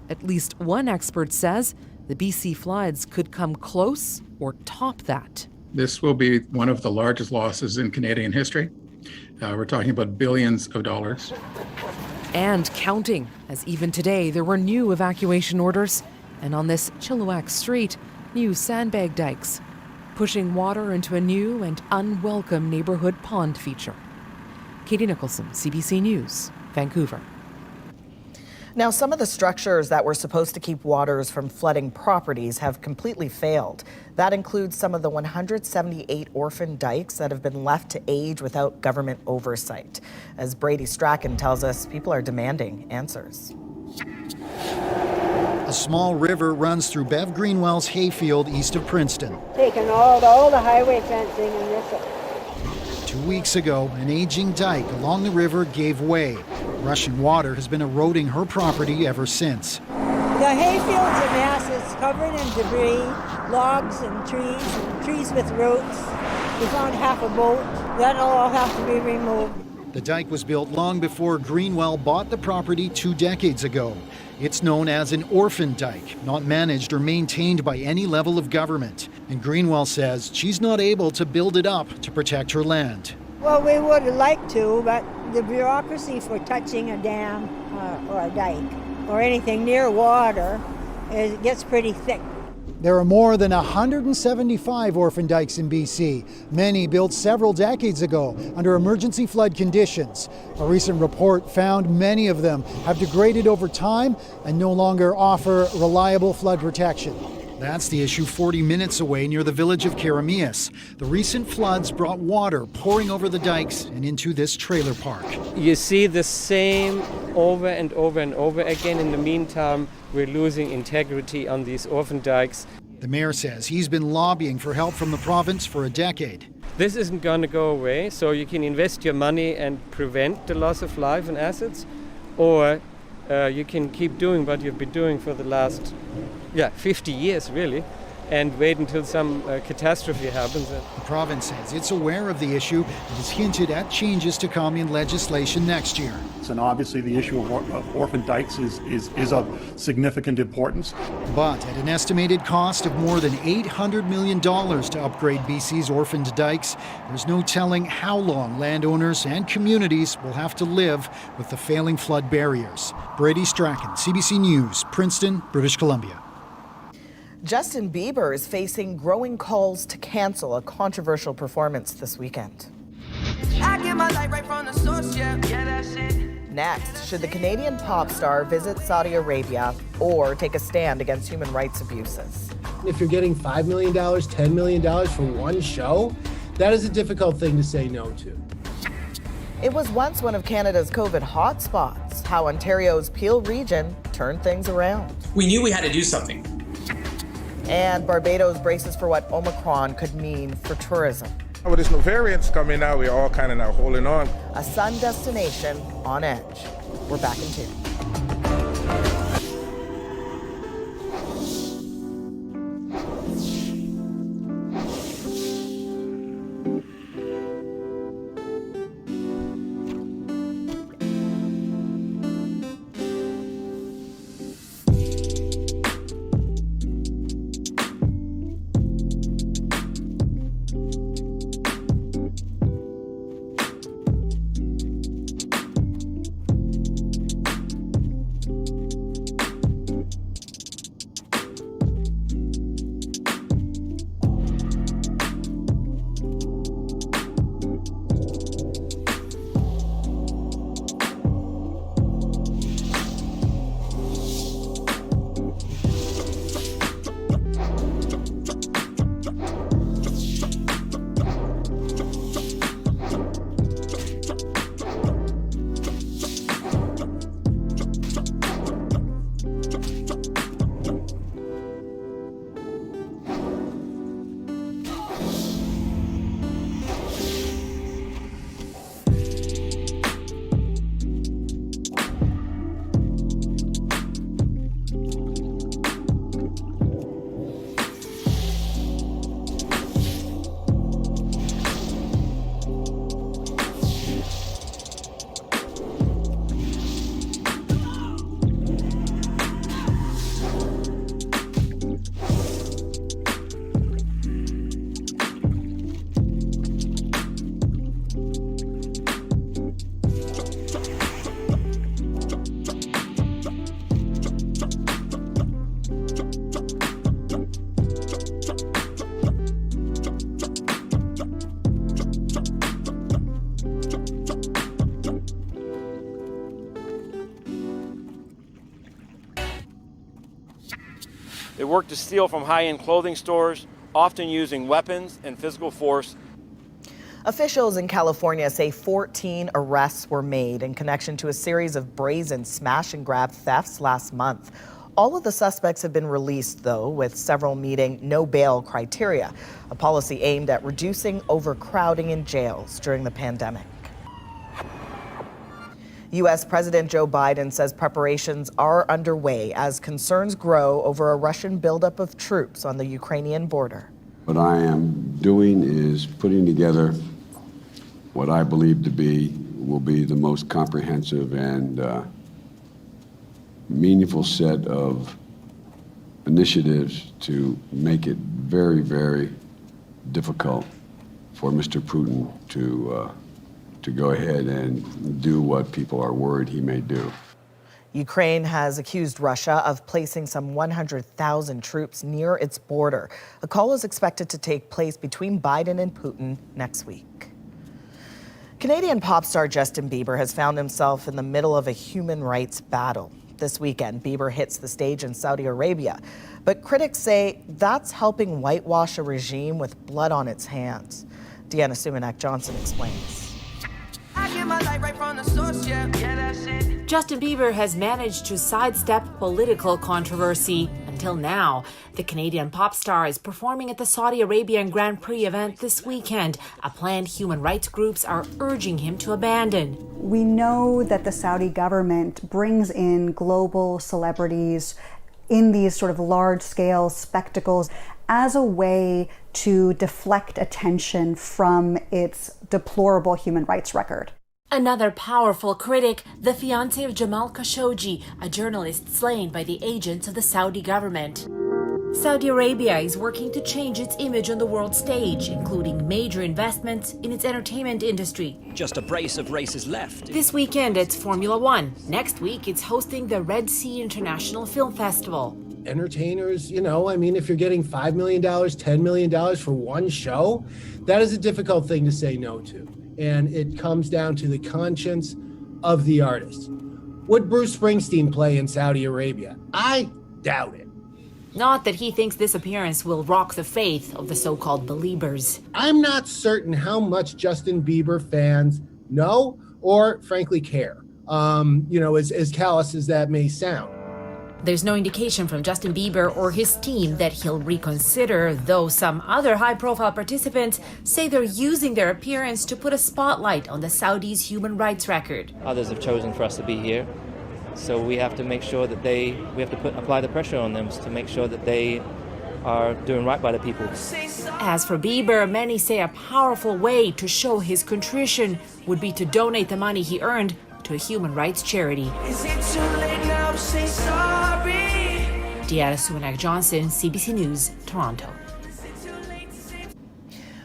At least one expert says the BC floods could come close or top that. This will be one of the largest losses in Canadian history. We're talking about billions of dollars. And counting, as even today there were new evacuation orders, and on this Chilliwack street, new sandbag dikes, pushing water into a new and unwelcome neighborhood pond feature. Katie Nicholson, CBC News, Vancouver. Now, some of the structures that were supposed to keep waters from flooding properties have completely failed. That includes some of the 178 orphan dikes that have been left to age without government oversight. As Brady Strachan tells us, people are demanding answers. A small river runs through Bev Greenwell's hayfield east of Princeton. Taking all the highway fencing and this. 2 weeks ago, an aging dike along the river gave way. Rushing water has been eroding her property ever since. The hayfield's a mess. It's covered in debris, logs and trees with roots. We found half a boat. That'll all have to be removed. The dike was built long before Greenwell bought the property 2 decades ago. It's known as an orphan dike, not managed or maintained by any level of government. And Greenwell says she's not able to build it up to protect her land. Well, we would have liked to, but the bureaucracy for touching a dam or a dike or anything near water, it gets pretty thick. There are more than 175 orphan dikes in BC, many built several decades ago under emergency flood conditions. A recent report found many of them have degraded over time and no longer offer reliable flood protection. That's the issue 40 minutes away near the village of Karameas. The recent floods brought water pouring over the dikes and into this trailer park. You see the same over and over and over again. In the meantime, we're losing integrity on these orphan dikes. The mayor says he's been lobbying for help from the province for a decade. This isn't going to go away, so you can invest your money and prevent the loss of life and assets, or you can keep doing what you've been doing for the last 50 years, really, and wait until some catastrophe happens. The province says it's aware of the issue and has hinted at changes to come in legislation next year. And obviously the issue of orphan dikes is of significant importance. But at an estimated cost of more than $800 million to upgrade BC's orphaned dikes, there's no telling how long landowners and communities will have to live with the failing flood barriers. Brady Strachan, CBC News, Princeton, British Columbia. Justin Bieber is facing growing calls to cancel a controversial performance this weekend. I get my life right from the source, yeah, that's it. Next, should the Canadian pop star visit Saudi Arabia or take a stand against human rights abuses? If you're getting $5 million, $10 million for one show, that is a difficult thing to say no to. It was once one of Canada's COVID hotspots, how Ontario's Peel region turned things around. We knew we had to do something. And Barbados braces for what Omicron could mean for tourism. With this new variants coming out, we're all kind of now holding on. A sun destination on edge. We're back in 2. They work to steal from high-end clothing stores, often using weapons and physical force. Officials in California say 14 arrests were made in connection to a series of brazen smash and grab thefts last month. All of the suspects have been released, though, with several meeting no bail criteria, a policy aimed at reducing overcrowding in jails during the pandemic. U.S. President Joe Biden says preparations are underway as concerns grow over a Russian buildup of troops on the Ukrainian border. What I am doing is putting together what I believe will be the most comprehensive and meaningful set of initiatives to make it very, very difficult for Mr. Putin to go ahead and do what people are worried he may do. Ukraine has accused Russia of placing some 100,000 troops near its border. A call is expected to take place between Biden and Putin next week. Canadian pop star Justin Bieber has found himself in the middle of a human rights battle. This weekend, Bieber hits the stage in Saudi Arabia, but critics say that's helping whitewash a regime with blood on its hands. Deanna Sumanak-Johnson explains. Justin Bieber has managed to sidestep political controversy. Until now, the Canadian pop star is performing at the Saudi Arabian Grand Prix event this weekend, a plan human rights groups are urging him to abandon. We know that the Saudi government brings in global celebrities in these sort of large-scale spectacles, as a way to deflect attention from its deplorable human rights record. Another powerful critic, the fiancé of Jamal Khashoggi, a journalist slain by the agents of the Saudi government. Saudi Arabia is working to change its image on the world stage, including major investments in its entertainment industry. Just a brace of races left. This weekend, it's Formula One. Next week, it's hosting the Red Sea International Film Festival. Entertainers, if you're getting $5 million, $10 million for one show, that is a difficult thing to say no to. And it comes down to the conscience of the artist. Would Bruce Springsteen play in Saudi Arabia? I doubt it. Not that he thinks this appearance will rock the faith of the so-called believers. I'm not certain how much Justin Bieber fans know or frankly care, as callous as that may sound. There's no indication from Justin Bieber or his team that he'll reconsider, though some other high-profile participants say they're using their appearance to put a spotlight on the Saudis' human rights record. Others have chosen for us to be here, so we have to make sure that apply the pressure on them to make sure that they are doing right by the people. As for Bieber, many say a powerful way to show his contrition would be to donate the money he earned to a human rights charity. Is it too late now to say sorry? Deanna Sunak-Johnson, CBC News, Toronto.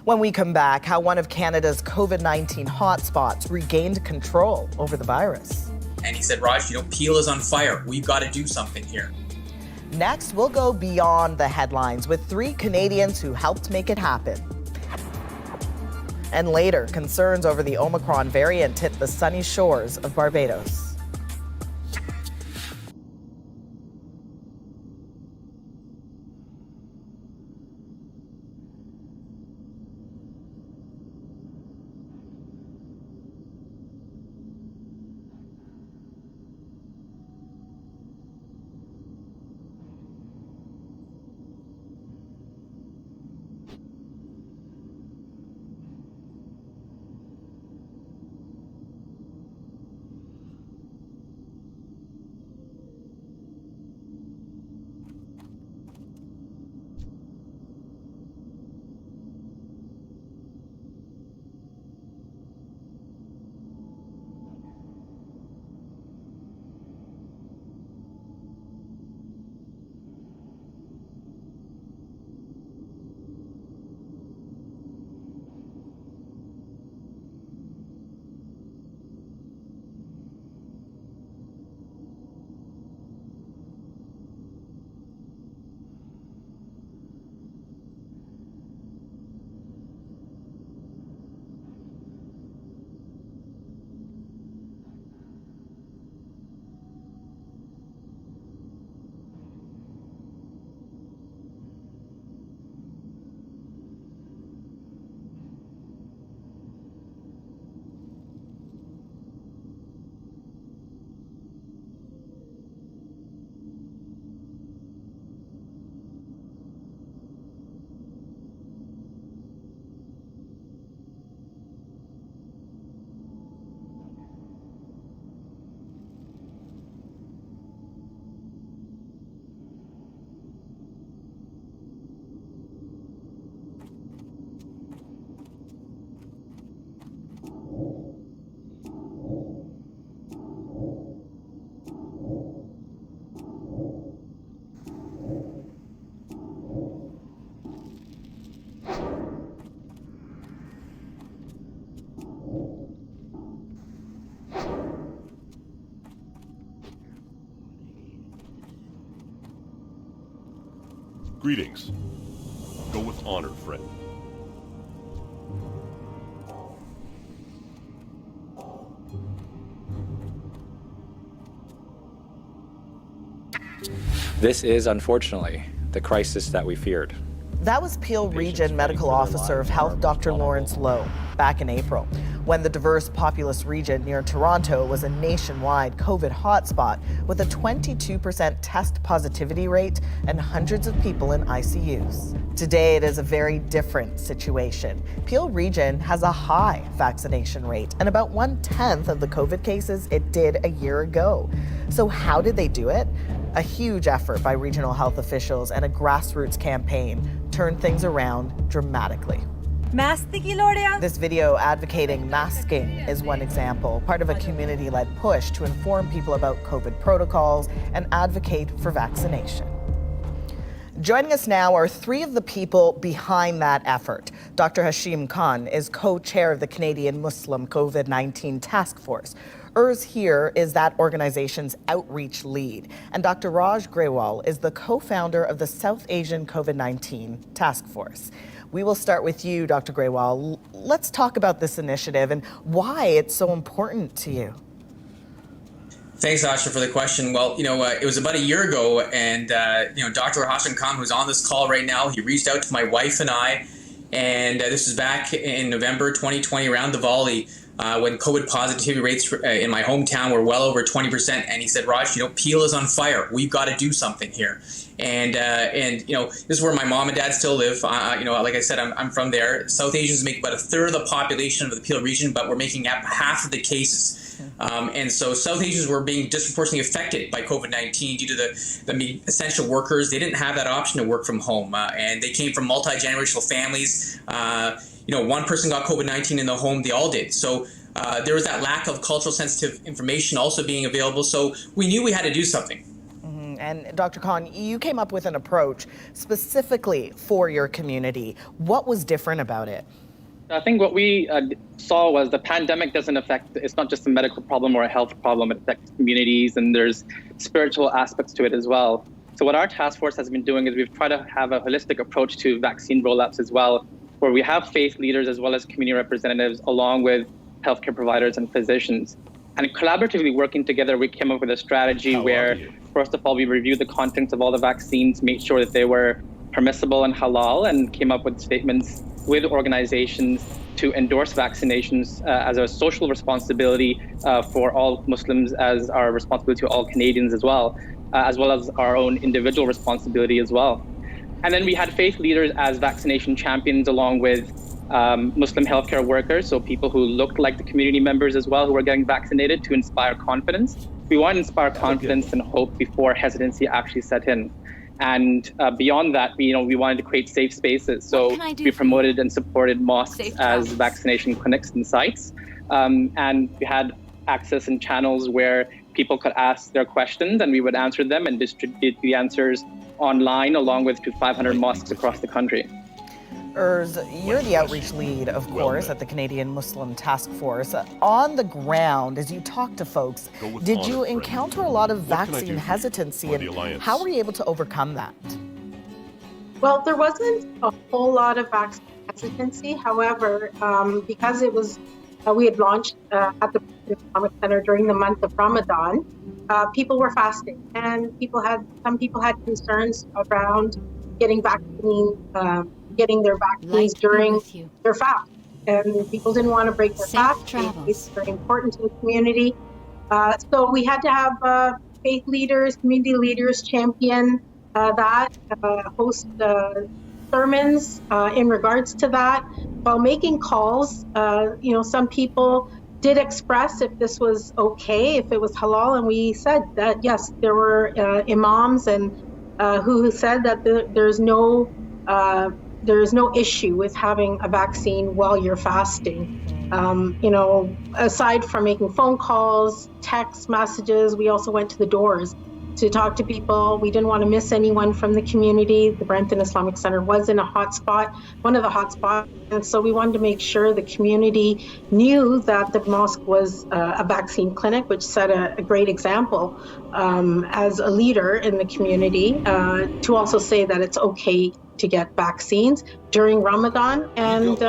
When we come back, how one of Canada's COVID-19 hotspots regained control over the virus. And he said, Raj, Peel is on fire. We've got to do something here. Next, we'll go beyond the headlines with 3 Canadians who helped make it happen. And later, concerns over the Omicron variant hit the sunny shores of Barbados. Greetings. Go with honor, friend. This is, unfortunately, the crisis that we feared. That was Peel Region Medical Officer of Health Dr. Lawrence Lowe back in April, when the diverse populous region near Toronto was a nationwide COVID hotspot with a 22% test positivity rate and hundreds of people in ICUs. Today, it is a very different situation. Peel Region has a high vaccination rate and about 1/10 of the COVID cases it did a year ago. So how did they do it? A huge effort by regional health officials and a grassroots campaign, turned things around dramatically. This video advocating masking is one example, part of a community-led push to inform people about COVID protocols and advocate for vaccination. Joining us now are three of the people behind that effort. Dr. Hashim Khan is co-chair of the Canadian Muslim COVID-19 Task Force. Urs here is that organization's outreach lead. And Dr. Raj Grewal is the co-founder of the South Asian COVID-19 Task Force. We will start with you, Dr. Grewal. Let's talk about this initiative and why it's so important to you. Thanks, Asha, for the question. Well, it was about a year ago, and Dr. Hashim Khan, who's on this call right now, he reached out to my wife and I, and this was back in November 2020 around Diwali, when COVID positivity rates in my hometown were well over 20%. And he said, Raj, Peel is on fire. We've got to do something here. And this is where my mom and dad still live. Like I said, I'm from there. South Asians make about a third of the population of the Peel region, but we're making up half of the cases. And so South Asians were being disproportionately affected by COVID-19 due to the essential workers. They didn't have that option to work from home. And they came from multi-generational families. One person got COVID-19 in the home, they all did. So there was that lack of cultural sensitive information also being available. So we knew we had to do something. And Dr. Khan, you came up with an approach specifically for your community. What was different about it? I think what we saw was the pandemic doesn't affect, it's not just a medical problem or a health problem, it affects communities, and there's spiritual aspects to it as well. So what our task force has been doing is we've tried to have a holistic approach to vaccine rollouts as well, where we have faith leaders as well as community representatives along with healthcare providers and physicians. And collaboratively working together, we came up with a strategy where, first of all, we reviewed the contents of all the vaccines, made sure that they were permissible and halal, and came up with statements with organizations to endorse vaccinations as a social responsibility for all Muslims, as our responsibility to all Canadians as well as our own individual responsibility as well. And then we had faith leaders as vaccination champions along with Muslim healthcare workers, so people who looked like the community members as well who were getting vaccinated, to inspire confidence. We want to inspire confidence and hope before hesitancy actually set in. And beyond that, we wanted to create safe spaces. So we promoted and supported mosques as vaccination clinics and sites. And we had access and channels where people could ask their questions and we would answer them and distribute the answers online along with to 500 mosques across the country. Urs, you're the outreach lead, of course, at the Canadian Muslim Task Force. On the ground, as you talk to folks, did you encounter a lot of vaccine hesitancy, and how were you able to overcome that? Well, there wasn't a whole lot of vaccine hesitancy. However, because it was, we had launched at the Islamic Center during the month of Ramadan, people were fasting, and some people had concerns around getting getting their vaccines during their fast, and people didn't want to break their fast. It's very important to the community. So we had to have faith leaders, community leaders champion that, host sermons in regards to that. While making calls, some people did express if this was okay, if it was halal, and we said that yes, there were imams and who said that there's no issue with having a vaccine while you're fasting. Aside from making phone calls, text messages, we also went to the doors to talk to people. We didn't want to miss anyone from the community. The Brampton Islamic Center was in a hotspot, one of the hotspots, and so we wanted to make sure the community knew that the mosque was a vaccine clinic, which set a great example as a leader in the community, to also say that it's okay to get vaccines during Ramadan. And,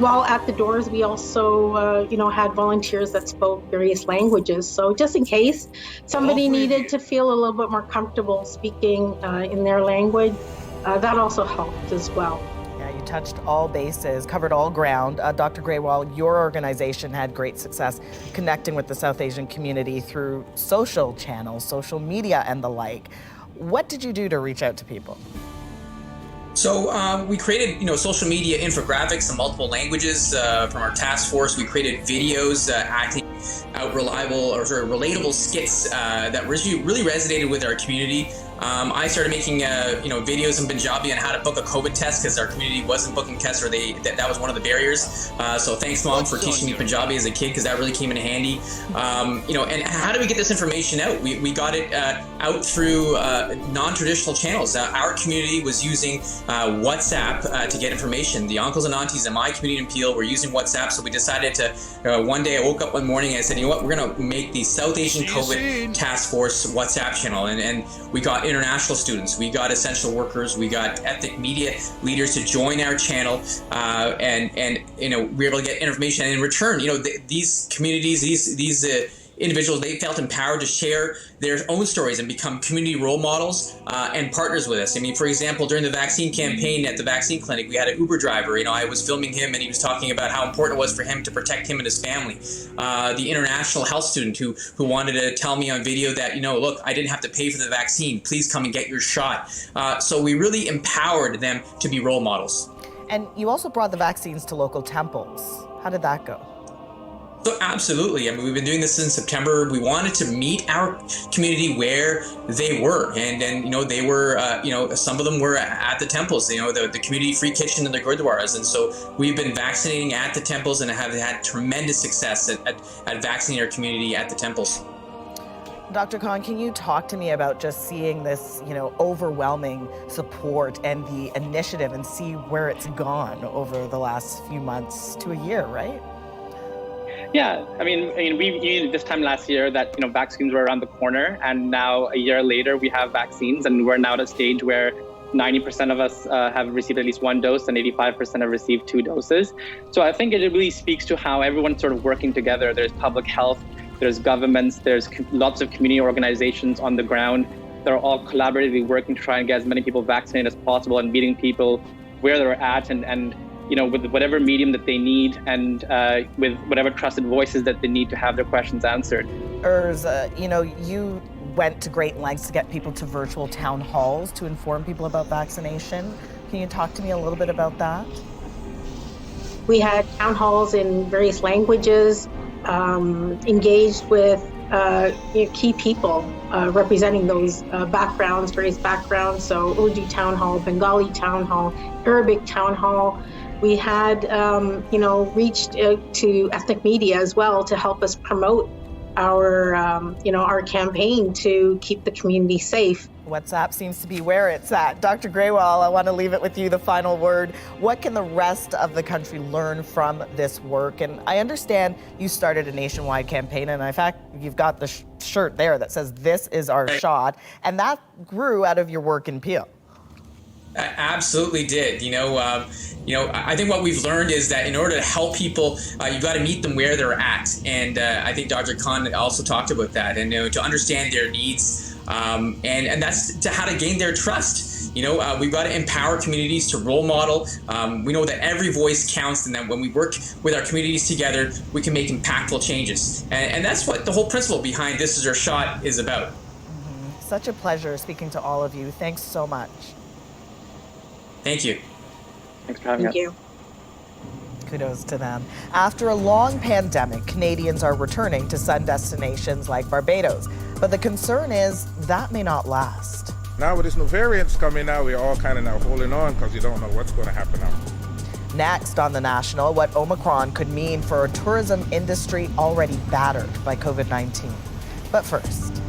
while at the doors, we also, had volunteers that spoke various languages. So just in case somebody needed to feel a little bit more comfortable speaking in their language, that also helped as well. Yeah, you touched all bases, covered all ground. Dr. Grewal, your organization had great success connecting with the South Asian community through social channels, social media and the like. What did you do to reach out to people? So we created, social media infographics in multiple languages from our task force. We created videos acting out reliable or sort of relatable skits that really resonated with our community. I started making videos in Punjabi on how to book a COVID test because our community wasn't booking tests, or that was one of the barriers. So thanks, Mom, for teaching me Punjabi as a kid, because that really came in handy. And how do we get this information out? We got it out through non-traditional channels. Our community was using WhatsApp to get information. The uncles and aunties in my community in Peel were using WhatsApp, so we decided to, one day I woke up one morning and I said, you know what, we're going to make the South Asian COVID Task Force WhatsApp channel. And we got international students, we got essential workers, we got ethnic media leaders to join our channel, and we were able to get information. And in return, these communities, these individuals, they felt empowered to share their own stories and become community role models and partners with us. I mean, for example, during the vaccine campaign at the vaccine clinic, we had an Uber driver. I was filming him, and he was talking about how important it was for him to protect him and his family. The international health student who wanted to tell me on video that, look, I didn't have to pay for the vaccine. Please come and get your shot. So we really empowered them to be role models. And you also brought the vaccines to local temples. How did that go? So absolutely. I mean, we've been doing this since September. We wanted to meet our community where they were, and they were, some of them were at the temples. The community free kitchen and the gurdwaras, and so we've been vaccinating at the temples and have had tremendous success at vaccinating our community at the temples. Dr. Khan, can you talk to me about just seeing this, overwhelming support and the initiative, and see where it's gone over the last few months to a year, right? Yeah, I mean, we knew this time last year that vaccines were around the corner, and now a year later we have vaccines, and we're now at a stage where 90% of us have received at least one dose, and 85% have received 2 doses. So I think it really speaks to how everyone's sort of working together. There's public health, there's governments, there's lots of community organizations on the ground that are all collaboratively working to try and get as many people vaccinated as possible, and meeting people where they're at, and with whatever medium that they need, and with whatever trusted voices that they need to have their questions answered. Urs, you went to great lengths to get people to virtual town halls to inform people about vaccination. Can you talk to me a little bit about that? We had town halls in various languages, engaged with key people representing those various backgrounds. So Urdu town hall, Bengali town hall, Arabic town hall. We had, reached to ethnic media as well to help us promote our campaign to keep the community safe. WhatsApp seems to be where it's at. Dr. Grewal, I want to leave it with you, the final word. What can the rest of the country learn from this work? And I understand you started a nationwide campaign, and in fact, you've got the shirt there that says, "This is our shot," and that grew out of your work in Peel. Absolutely did. I think what we've learned is that in order to help people, you've got to meet them where they're at. And I think Dr. Khan also talked about that, and to understand their needs, and that's to how to gain their trust. We've got to empower communities to role model. We know that every voice counts, and that when we work with our communities together, we can make impactful changes. And that's what the whole principle behind This Is Our Shot is about. Such a pleasure speaking to all of you. Thanks so much. Thank you. Thanks for having us. Thank you. Kudos to them. After a long pandemic, Canadians are returning to sun destinations like Barbados. But the concern is that may not last. Now with this new variants coming out, we're all kind of now holding on because you don't know what's going to happen now. Next on The National, what Omicron could mean for a tourism industry already battered by COVID-19. But first,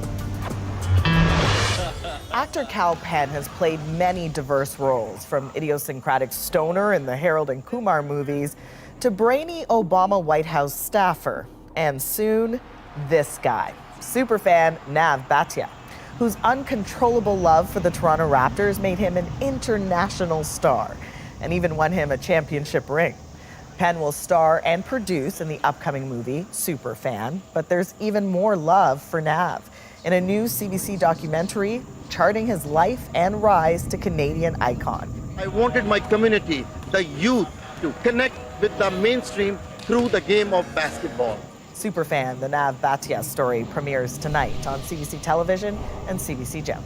actor Kal Penn has played many diverse roles, from idiosyncratic stoner in the Harold and Kumar movies to brainy Obama White House staffer, and soon this guy, superfan Nav Bhatia, whose uncontrollable love for the Toronto Raptors made him an international star and even won him a championship ring. Penn will star and produce in the upcoming movie Superfan, but there's even more love for Nav in a new CBC documentary charting his life and rise to Canadian icon. I wanted my community, the youth, to connect with the mainstream through the game of basketball. Superfan, the Nav Bhatia story, premieres tonight on CBC Television and CBC Gem.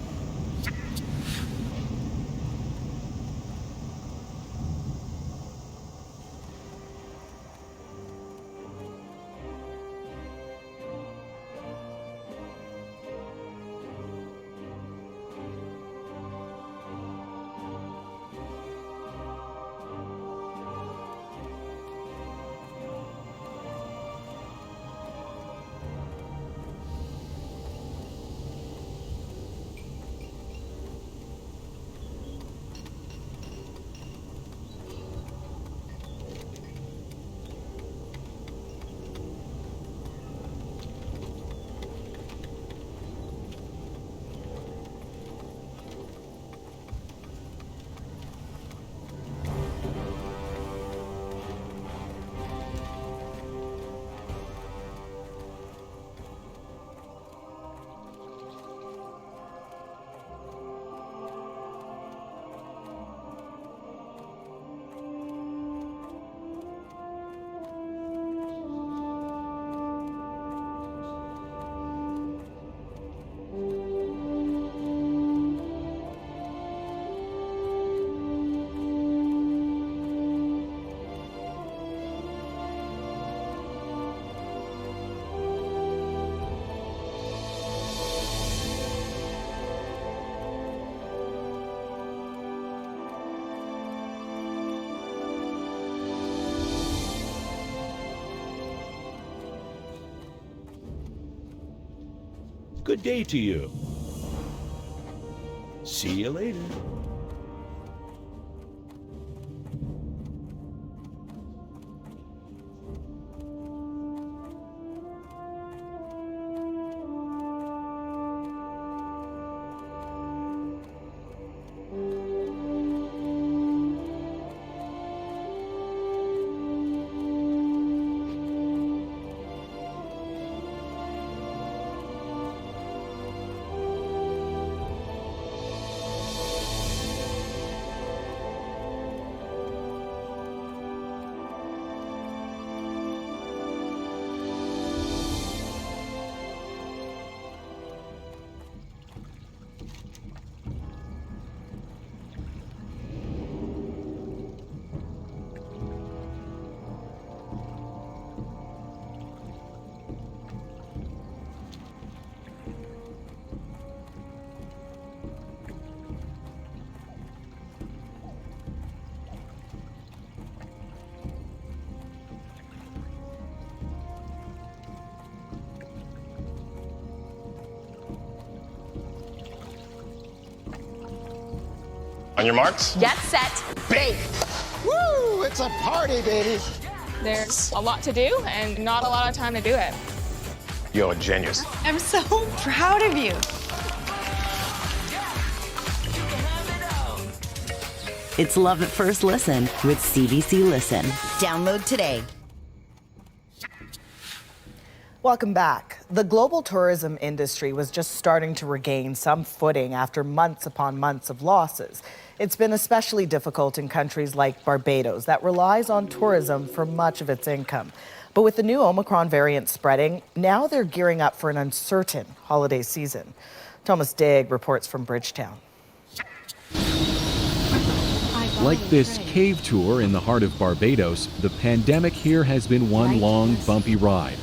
Good day to you. See you later. On your marks? Get set, bake. Woo! It's a party, baby. There's a lot to do and not a lot of time to do it. You're a genius. I'm so proud of you. It's love at first listen with CBC Listen. Download today. Welcome back. The global tourism industry was just starting to regain some footing after months upon months of losses. It's been especially difficult in countries like Barbados that relies on tourism for much of its income. But with the new Omicron variant spreading, now they're gearing up for an uncertain holiday season. Thomas Daigle reports from Bridgetown. Like this cave tour in the heart of Barbados, the pandemic here has been one long, bumpy ride.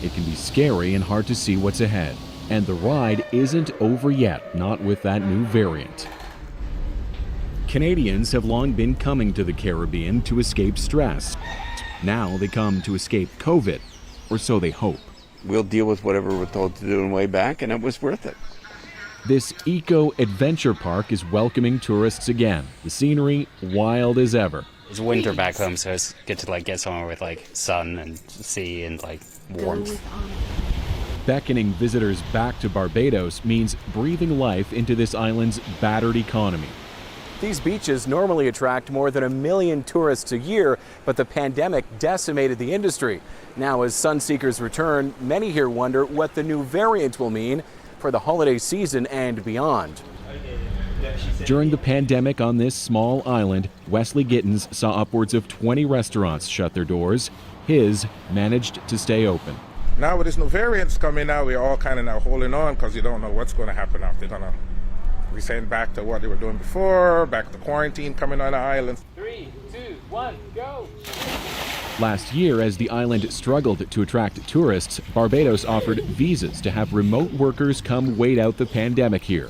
It can be scary and hard to see what's ahead. And the ride isn't over yet, not with that new variant. Canadians have long been coming to the Caribbean to escape stress. Now they come to escape COVID, or so they hope. We'll deal with whatever we're told to do on the way back, and it was worth it. This eco-adventure park is welcoming tourists again. The scenery wild as ever. It's winter back home, so it's good to get somewhere with sun and sea and warmth. Beckoning visitors back to Barbados means breathing life into this island's battered economy. These beaches normally attract more than 1 million tourists a year, but the pandemic decimated the industry. Now, as sunseekers return, many here wonder what the new variant will mean for the holiday season and beyond. During the pandemic on this small island, Wesley Gittins saw upwards of 20 restaurants shut their doors. His managed to stay open. Now with this new variants coming out, we're all kind of now holding on because you don't know what's going to happen after. They're going to resend back to what they were doing before, back to quarantine coming on the island. 3, 2, 1, go! Last year, as the island struggled to attract tourists, Barbados offered visas to have remote workers come wait out the pandemic here.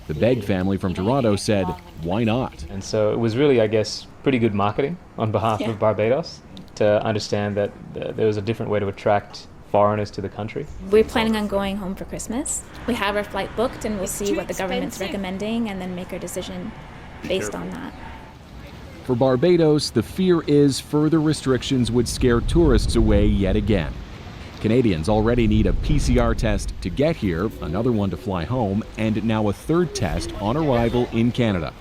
The Begg family from Toronto said, why not? And so it was really, I guess, pretty good marketing on behalf of Barbados to understand that there was a different way to attract foreigners to the country. We're planning on going home for Christmas. We have our flight booked and we'll see what the government's recommending and then make our decision based on that. For Barbados, the fear is further restrictions would scare tourists away yet again. Canadians already need a PCR test to get here, another one to fly home, and now a third test on arrival in Canada.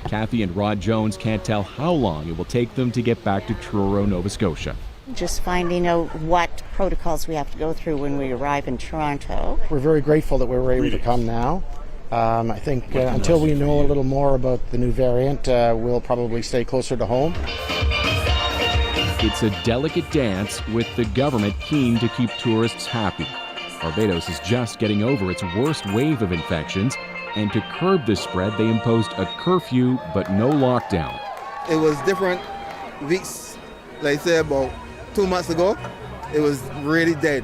Kathy and Rod Jones can't tell how long it will take them to get back to Truro, Nova Scotia. Just finding out what protocols we have to go through when we arrive in Toronto. We're very grateful that we were able to come now. I think until we know a little more about the new variant, we'll probably stay closer to home. It's a delicate dance with the government keen to keep tourists happy. Barbados is just getting over its worst wave of infections, and to curb the spread, they imposed a curfew but no lockdown. It was different weeks, like say about 2 months ago. It was really dead.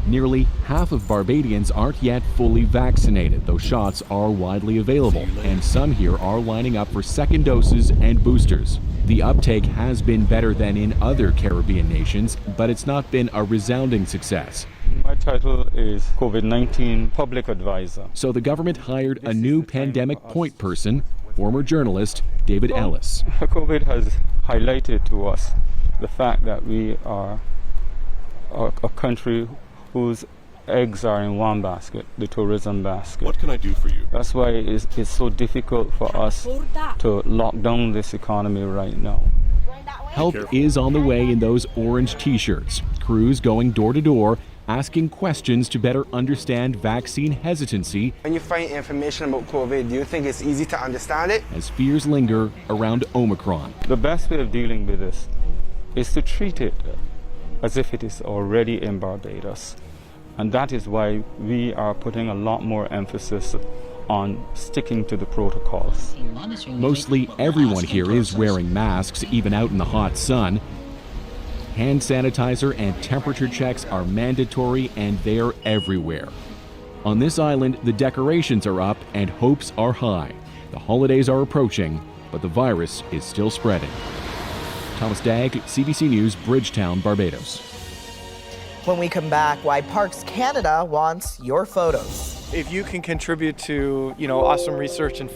Nearly half of Barbadians aren't yet fully vaccinated, though shots are widely available, and some here are lining up for second doses and boosters. The uptake has been better than in other Caribbean nations, but it's not been a resounding success. My title is COVID-19 Public Advisor. So the government hired a new pandemic point person, former journalist David Ellis. COVID has highlighted to us the fact that we are a country whose eggs are in one basket, the tourism basket. What can I do for you? That's why it's so difficult for us to lock down this economy right now. Help is on the way in those orange t-shirts. Crews going door to door, asking questions to better understand vaccine hesitancy. When you find information about COVID, do you think it's easy to understand it? As fears linger around Omicron. The best way of dealing with this is to treat it as if it is already in Barbados. And that is why we are putting a lot more emphasis on sticking to the protocols. Mostly everyone here is wearing masks, even out in the hot sun. Hand sanitizer and temperature checks are mandatory, and they're everywhere. On this island, the decorations are up and hopes are high. The holidays are approaching, but the virus is still spreading. Thomas Dagg, CBC News, Bridgetown, Barbados. When we come back, why Parks Canada wants your photos. If you can contribute to, awesome research and